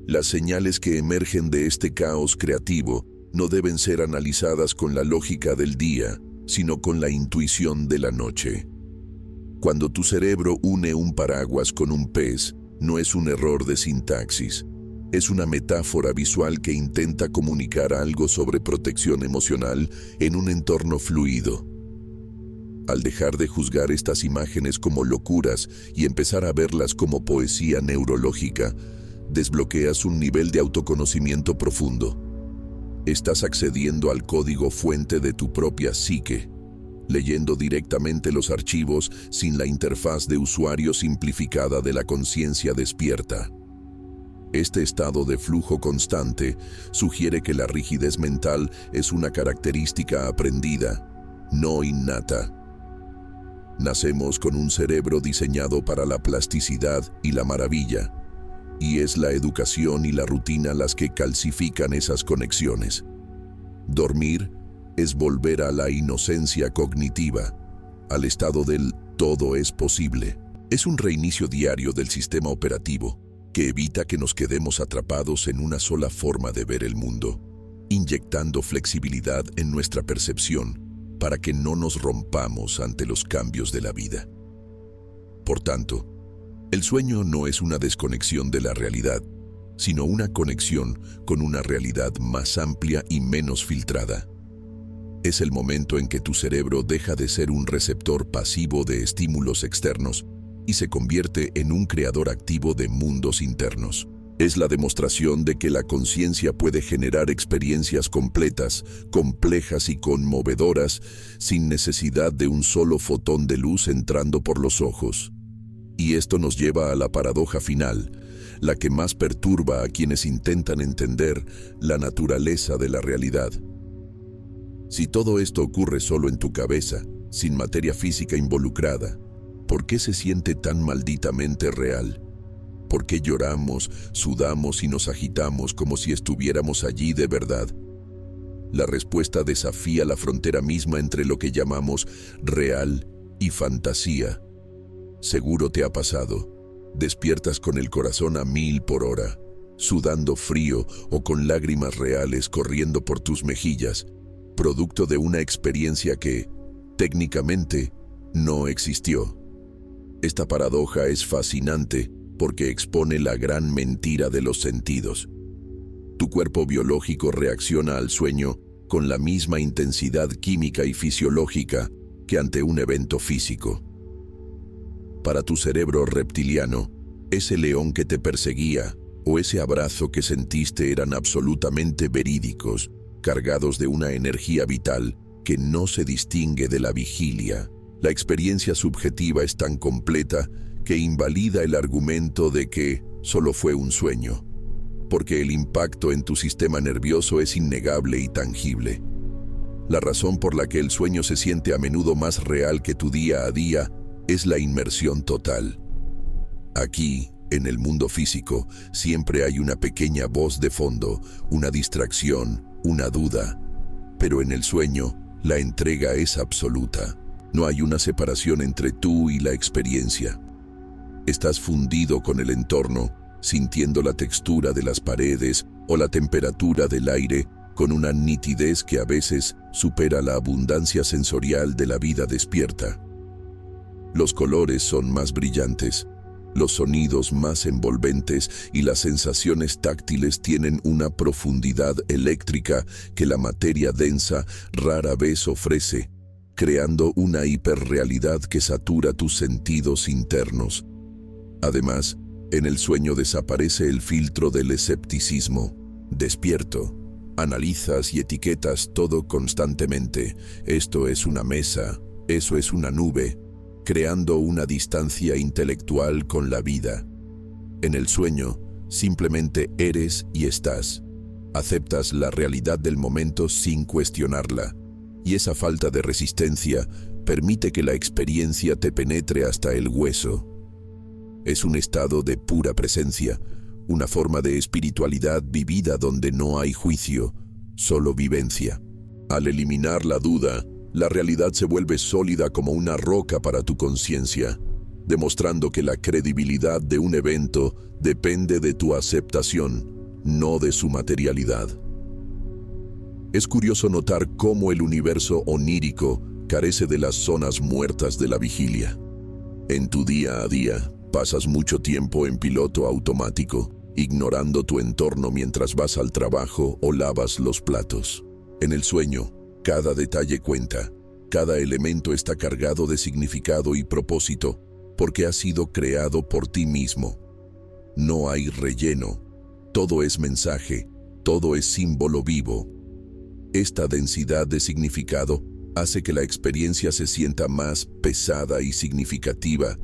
Las señales que emergen de este caos creativo no deben ser analizadas con la lógica del día, sino con la intuición de la noche. Cuando tu cerebro une un paraguas con un pez, no es un error de sintaxis, es una metáfora visual que intenta comunicar algo sobre protección emocional en un entorno fluido. Al dejar de juzgar estas imágenes como locuras y empezar a verlas como poesía neurológica, desbloqueas un nivel de autoconocimiento profundo. Estás accediendo al código fuente de tu propia psique, leyendo directamente los archivos sin la interfaz de usuario simplificada de la conciencia despierta. Este estado de flujo constante sugiere que la rigidez mental es una característica aprendida, no innata. Nacemos con un cerebro diseñado para la plasticidad y la maravilla, y es la educación y la rutina las que calcifican esas conexiones. Dormir es volver a la inocencia cognitiva, al estado del todo es posible. Es un reinicio diario del sistema operativo que evita que nos quedemos atrapados en una sola forma de ver el mundo, inyectando flexibilidad en nuestra percepción para que no nos rompamos ante los cambios de la vida. Por tanto, el sueño no es una desconexión de la realidad, sino una conexión con una realidad más amplia y menos filtrada. Es el momento en que tu cerebro deja de ser un receptor pasivo de estímulos externos y se convierte en un creador activo de mundos internos. Es la demostración de que la conciencia puede generar experiencias completas, complejas y conmovedoras sin necesidad de un solo fotón de luz entrando por los ojos. Y esto nos lleva a la paradoja final, la que más perturba a quienes intentan entender la naturaleza de la realidad. Si todo esto ocurre solo en tu cabeza, sin materia física involucrada, ¿por qué se siente tan malditamente real? ¿Por qué lloramos, sudamos y nos agitamos como si estuviéramos allí de verdad? La respuesta desafía la frontera misma entre lo que llamamos real y fantasía. Seguro te ha pasado. Despiertas con el corazón a 1000 por hora, sudando frío o con lágrimas reales corriendo por tus mejillas, producto de una experiencia que, técnicamente, no existió. Esta paradoja es fascinante porque expone la gran mentira de los sentidos. Tu cuerpo biológico reacciona al sueño con la misma intensidad química y fisiológica que ante un evento físico. Para tu cerebro reptiliano, ese león que te perseguía o ese abrazo que sentiste eran absolutamente verídicos, cargados de una energía vital que no se distingue de la vigilia. La experiencia subjetiva es tan completa que invalida el argumento de que solo fue un sueño, porque el impacto en tu sistema nervioso es innegable y tangible. La razón por la que el sueño se siente a menudo más real que tu día a día es la inmersión total. Aquí, en el mundo físico, siempre hay una pequeña voz de fondo, una distracción, una duda. Pero en el sueño, la entrega es absoluta. No hay una separación entre tú y la experiencia. Estás fundido con el entorno, sintiendo la textura de las paredes o la temperatura del aire con una nitidez que a veces supera la abundancia sensorial de la vida despierta. Los colores son más brillantes, los sonidos más envolventes y las sensaciones táctiles tienen una profundidad eléctrica que la materia densa rara vez ofrece, creando una hiperrealidad que satura tus sentidos internos. Además, En el sueño desaparece el filtro del escepticismo. Despierto, analizas y etiquetas todo constantemente. Esto es una mesa, eso es una nube, creando una distancia intelectual con la vida. En el sueño, simplemente eres y estás. Aceptas la realidad del momento sin cuestionarla, y esa falta de resistencia permite que la experiencia te penetre hasta el hueso. Es un estado de pura presencia, una forma de espiritualidad vivida donde no hay juicio, solo vivencia. Al eliminar la duda, la realidad se vuelve sólida como una roca para tu conciencia, demostrando que la credibilidad de un evento depende de tu aceptación, no de su materialidad. Es curioso notar cómo el universo onírico carece de las zonas muertas de la vigilia. En tu día a día, pasas mucho tiempo en piloto automático, ignorando tu entorno mientras vas al trabajo o lavas los platos. En el sueño, cada detalle cuenta, cada elemento está cargado de significado y propósito, porque ha sido creado por ti mismo. No hay relleno, todo es mensaje, todo es símbolo vivo. Esta densidad de significado hace que la experiencia se sienta más pesada y significativa,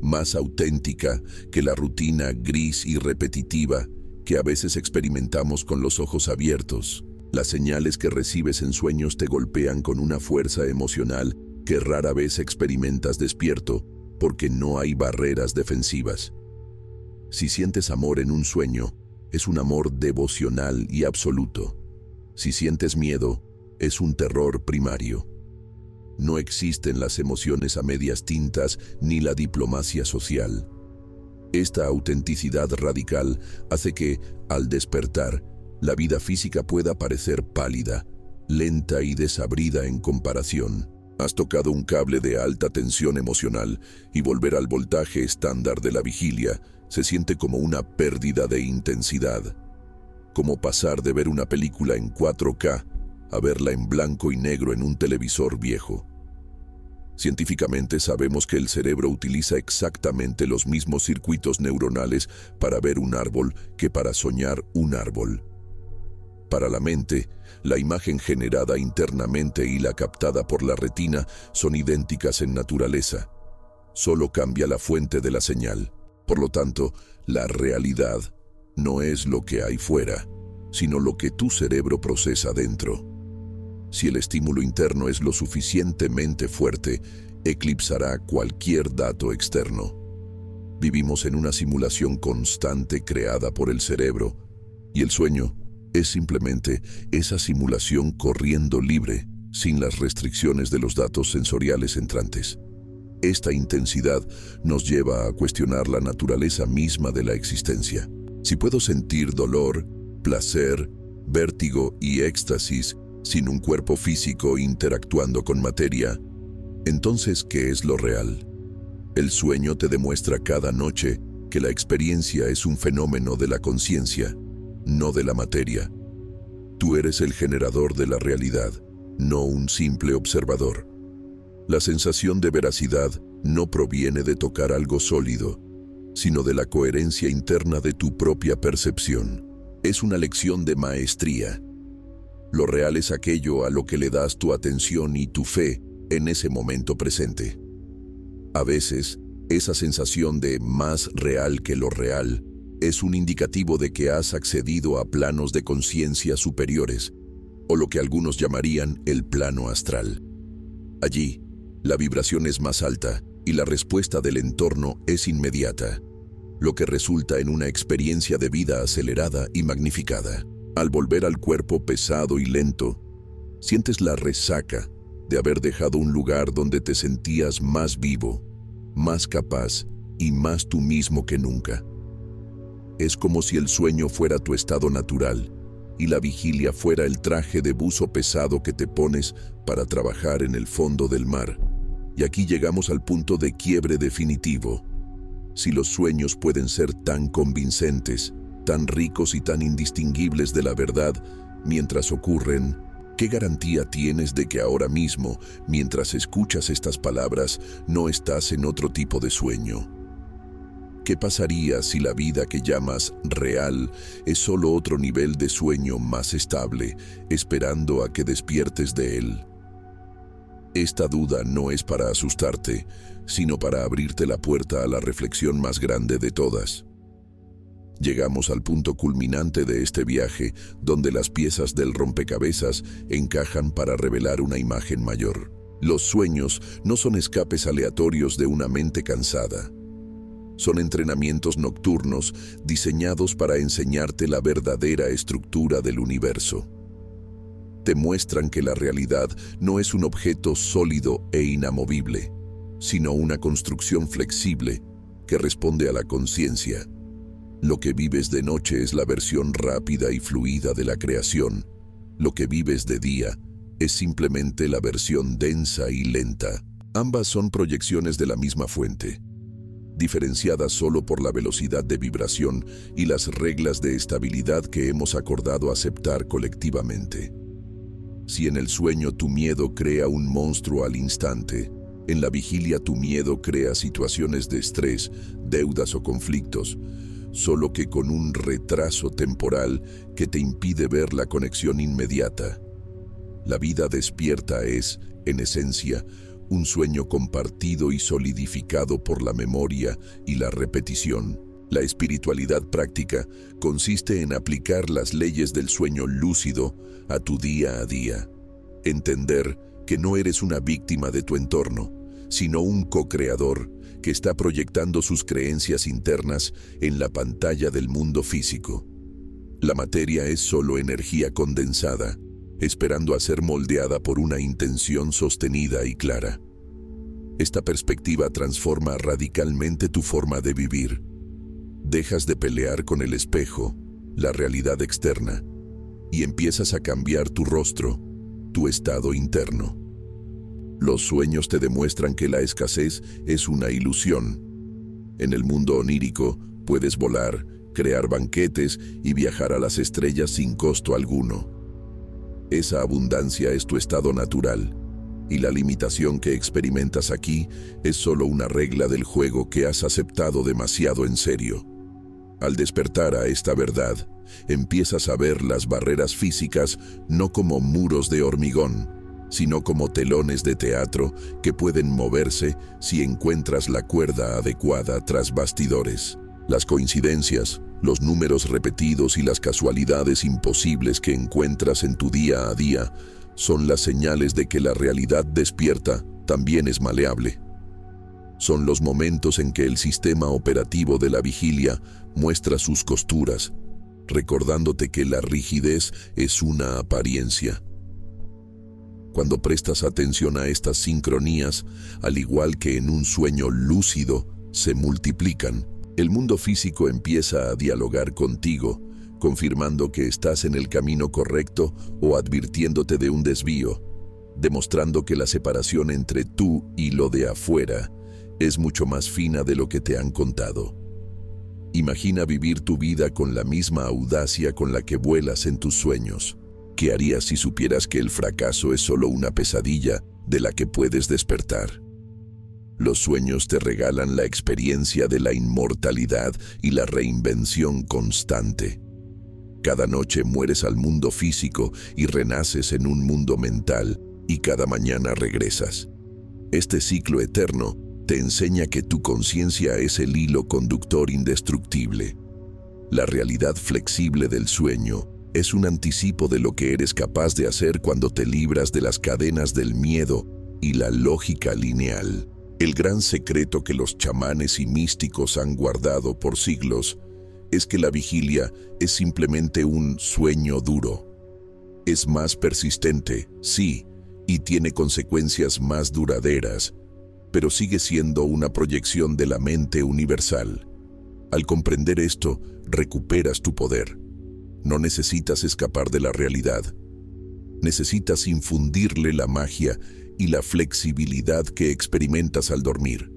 más auténtica que la rutina gris y repetitiva que a veces experimentamos con los ojos abiertos. Las señales que recibes en sueños te golpean con una fuerza emocional que rara vez experimentas despierto, porque no hay barreras defensivas. Si sientes amor en un sueño, es un amor devocional y absoluto. Si sientes miedo, es un terror primario. No existen las emociones a medias tintas ni la diplomacia social. Esta autenticidad radical hace que, al despertar, la vida física pueda parecer pálida, lenta y desabrida en comparación. Has tocado un cable de alta tensión emocional y volver al voltaje estándar de la vigilia se siente como una pérdida de intensidad. Como pasar de ver una película en 4K a verla en blanco y negro en un televisor viejo. Científicamente sabemos que el cerebro utiliza exactamente los mismos circuitos neuronales para ver un árbol que para soñar un árbol. Para la mente, la imagen generada internamente y la captada por la retina son idénticas en naturaleza. Solo cambia la fuente de la señal. Por lo tanto, la realidad no es lo que hay fuera, sino lo que tu cerebro procesa dentro. Si el estímulo interno es lo suficientemente fuerte, eclipsará cualquier dato externo. Vivimos en una simulación constante creada por el cerebro, y el sueño es simplemente esa simulación corriendo libre, sin las restricciones de los datos sensoriales entrantes. Esta intensidad nos lleva a cuestionar la naturaleza misma de la existencia. Si puedo sentir dolor, placer, vértigo y éxtasis sin un cuerpo físico interactuando con materia, entonces, ¿qué es lo real? El sueño te demuestra cada noche que la experiencia es un fenómeno de la conciencia, no de la materia. Tú eres el generador de la realidad, no un simple observador. La sensación de veracidad no proviene de tocar algo sólido, sino de la coherencia interna de tu propia percepción. Es una lección de maestría. Lo real es aquello a lo que le das tu atención y tu fe en ese momento presente. A veces, esa sensación de más real que lo real es un indicativo de que has accedido a planos de conciencia superiores, o lo que algunos llamarían el plano astral. Allí, la vibración es más alta y la respuesta del entorno es inmediata, lo que resulta en una experiencia de vida acelerada y magnificada. Al volver al cuerpo pesado y lento, sientes la resaca de haber dejado un lugar donde te sentías más vivo, más capaz y más tú mismo que nunca. Es como si el sueño fuera tu estado natural y la vigilia fuera el traje de buzo pesado que te pones para trabajar en el fondo del mar. Y aquí llegamos al punto de quiebre definitivo. Si los sueños pueden ser tan convincentes, tan ricos y tan indistinguibles de la verdad mientras ocurren, ¿qué garantía tienes de que ahora mismo, mientras escuchas estas palabras, no estás en otro tipo de sueño? ¿Qué pasaría si la vida que llamas real es solo otro nivel de sueño más estable, esperando a que despiertes de él? Esta duda no es para asustarte, sino para abrirte la puerta a la reflexión más grande de todas. Llegamos al punto culminante de este viaje, donde las piezas del rompecabezas encajan para revelar una imagen mayor. Los sueños no son escapes aleatorios de una mente cansada. Son entrenamientos nocturnos diseñados para enseñarte la verdadera estructura del universo. Te muestran que la realidad no es un objeto sólido e inamovible, sino una construcción flexible que responde a la conciencia. Lo que vives de noche es la versión rápida y fluida de la creación. Lo que vives de día es simplemente la versión densa y lenta. Ambas son proyecciones de la misma fuente, diferenciadas solo por la velocidad de vibración y las reglas de estabilidad que hemos acordado aceptar colectivamente. Si en el sueño tu miedo crea un monstruo al instante, en la vigilia tu miedo crea situaciones de estrés, deudas o conflictos, solo que con un retraso temporal que te impide ver la conexión inmediata. La vida despierta es, en esencia, un sueño compartido y solidificado por la memoria y la repetición. La espiritualidad práctica consiste en aplicar las leyes del sueño lúcido a tu día a día. Entender que no eres una víctima de tu entorno, sino un co-creador que está proyectando sus creencias internas en la pantalla del mundo físico. La materia es solo energía condensada, esperando a ser moldeada por una intención sostenida y clara. Esta perspectiva transforma radicalmente tu forma de vivir. Dejas de pelear con el espejo, la realidad externa, y empiezas a cambiar tu rostro, tu estado interno. Los sueños te demuestran que la escasez es una ilusión. En el mundo onírico puedes volar, crear banquetes y viajar a las estrellas sin costo alguno. Esa abundancia es tu estado natural, y la limitación que experimentas aquí es solo una regla del juego que has aceptado demasiado en serio. Al despertar a esta verdad, empiezas a ver las barreras físicas no como muros de hormigón, sino como telones de teatro que pueden moverse si encuentras la cuerda adecuada tras bastidores. Las coincidencias, los números repetidos y las casualidades imposibles que encuentras en tu día a día son las señales de que la realidad despierta también es maleable. Son los momentos en que el sistema operativo de la vigilia muestra sus costuras, recordándote que la rigidez es una apariencia. Cuando prestas atención a estas sincronías, al igual que en un sueño lúcido, se multiplican. El mundo físico empieza a dialogar contigo, confirmando que estás en el camino correcto o advirtiéndote de un desvío, demostrando que la separación entre tú y lo de afuera es mucho más fina de lo que te han contado. Imagina vivir tu vida con la misma audacia con la que vuelas en tus sueños. ¿Qué harías si supieras que el fracaso es solo una pesadilla de la que puedes despertar? Los sueños te regalan la experiencia de la inmortalidad y la reinvención constante. Cada noche mueres al mundo físico y renaces en un mundo mental, y cada mañana regresas. Este ciclo eterno te enseña que tu conciencia es el hilo conductor indestructible. La realidad flexible del sueño es un anticipo de lo que eres capaz de hacer cuando te libras de las cadenas del miedo y la lógica lineal. El gran secreto que los chamanes y místicos han guardado por siglos es que la vigilia es simplemente un sueño duro. Es más persistente, sí, y tiene consecuencias más duraderas, pero sigue siendo una proyección de la mente universal. Al comprender esto, recuperas tu poder. No necesitas escapar de la realidad. Necesitas infundirle la magia y la flexibilidad que experimentas al dormir.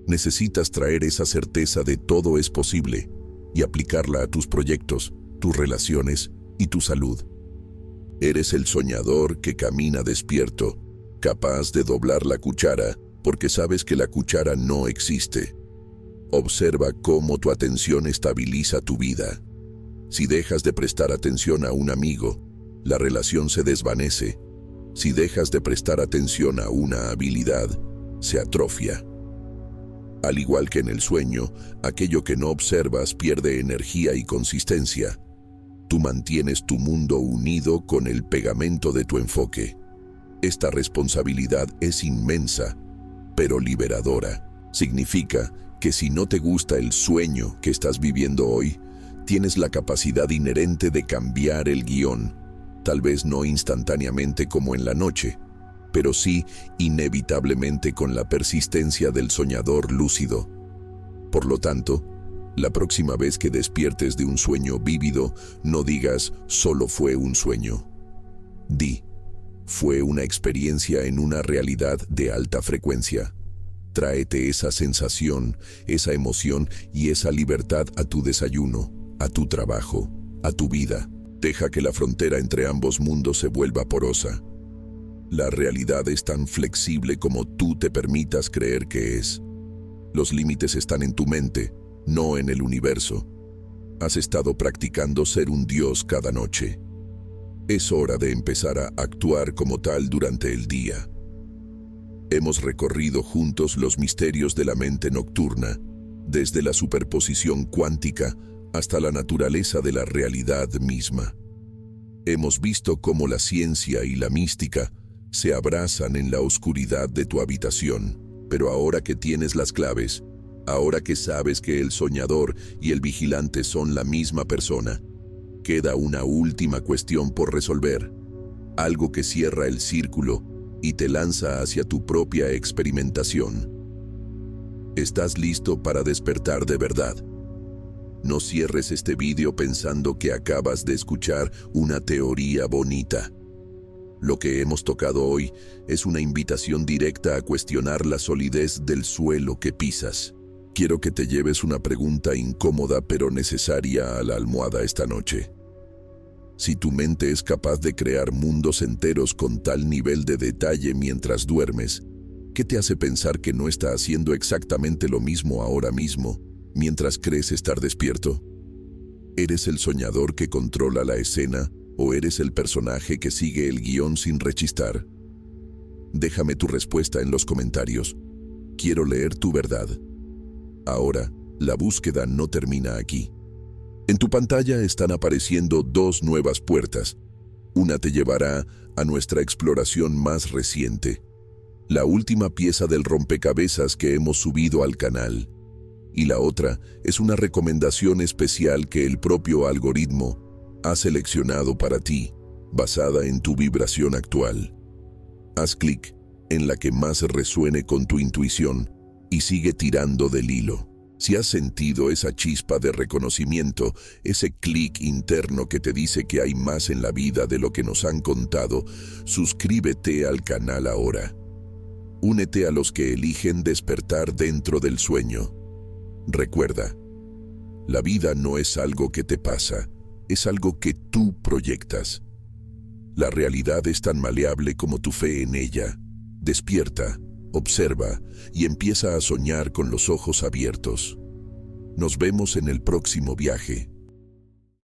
Necesitas traer esa certeza de todo es posible y aplicarla a tus proyectos, tus relaciones y tu salud. Eres el soñador que camina despierto, capaz de doblar la cuchara porque sabes que la cuchara no existe. Observa cómo tu atención estabiliza tu vida. Si dejas de prestar atención a un amigo, la relación se desvanece. Si dejas de prestar atención a una habilidad, se atrofia. Al igual que en el sueño, aquello que no observas pierde energía y consistencia. Tú mantienes tu mundo unido con el pegamento de tu enfoque. Esta responsabilidad es inmensa, pero liberadora. Significa que si no te gusta el sueño que estás viviendo hoy, tienes la capacidad inherente de cambiar el guión, tal vez no instantáneamente como en la noche, pero sí inevitablemente con la persistencia del soñador lúcido. Por lo tanto, la próxima vez que despiertes de un sueño vívido, no digas «solo fue un sueño». Di «fue una experiencia en una realidad de alta frecuencia». Tráete esa sensación, esa emoción y esa libertad a tu desayuno, a tu trabajo, a tu vida. Deja que la frontera entre ambos mundos se vuelva porosa. La realidad es tan flexible como tú te permitas creer que es. Los límites están en tu mente, no en el universo. Has estado practicando ser un dios cada noche. Es hora de empezar a actuar como tal durante el día. Hemos recorrido juntos los misterios de la mente nocturna, desde la superposición cuántica hasta la naturaleza de la realidad misma. Hemos visto cómo la ciencia y la mística se abrazan en la oscuridad de tu habitación, pero ahora que tienes las claves, ahora que sabes que el soñador y el vigilante son la misma persona, queda una última cuestión por resolver, algo que cierra el círculo y te lanza hacia tu propia experimentación. ¿Estás listo para despertar de verdad? No cierres este vídeo pensando que acabas de escuchar una teoría bonita. Lo que hemos tocado hoy es una invitación directa a cuestionar la solidez del suelo que pisas. Quiero que te lleves una pregunta incómoda pero necesaria a la almohada esta noche. Si tu mente es capaz de crear mundos enteros con tal nivel de detalle mientras duermes, ¿qué te hace pensar que no está haciendo exactamente lo mismo ahora mismo, mientras crees estar despierto? ¿Eres el soñador que controla la escena o eres el personaje que sigue el guión sin rechistar? Déjame tu respuesta en los comentarios. Quiero leer tu verdad. Ahora, la búsqueda no termina aquí. En tu pantalla están apareciendo dos nuevas puertas. Una te llevará a nuestra exploración más reciente, la última pieza del rompecabezas que hemos subido al canal. Y la otra es una recomendación especial que el propio algoritmo ha seleccionado para ti, basada en tu vibración actual. Haz clic en la que más resuene con tu intuición y sigue tirando del hilo. Si has sentido esa chispa de reconocimiento, ese clic interno que te dice que hay más en la vida de lo que nos han contado, suscríbete al canal ahora. Únete a los que eligen despertar dentro del sueño. Recuerda, la vida no es algo que te pasa, es algo que tú proyectas. La realidad es tan maleable como tu fe en ella. Despierta, observa y empieza a soñar con los ojos abiertos. Nos vemos en el próximo viaje.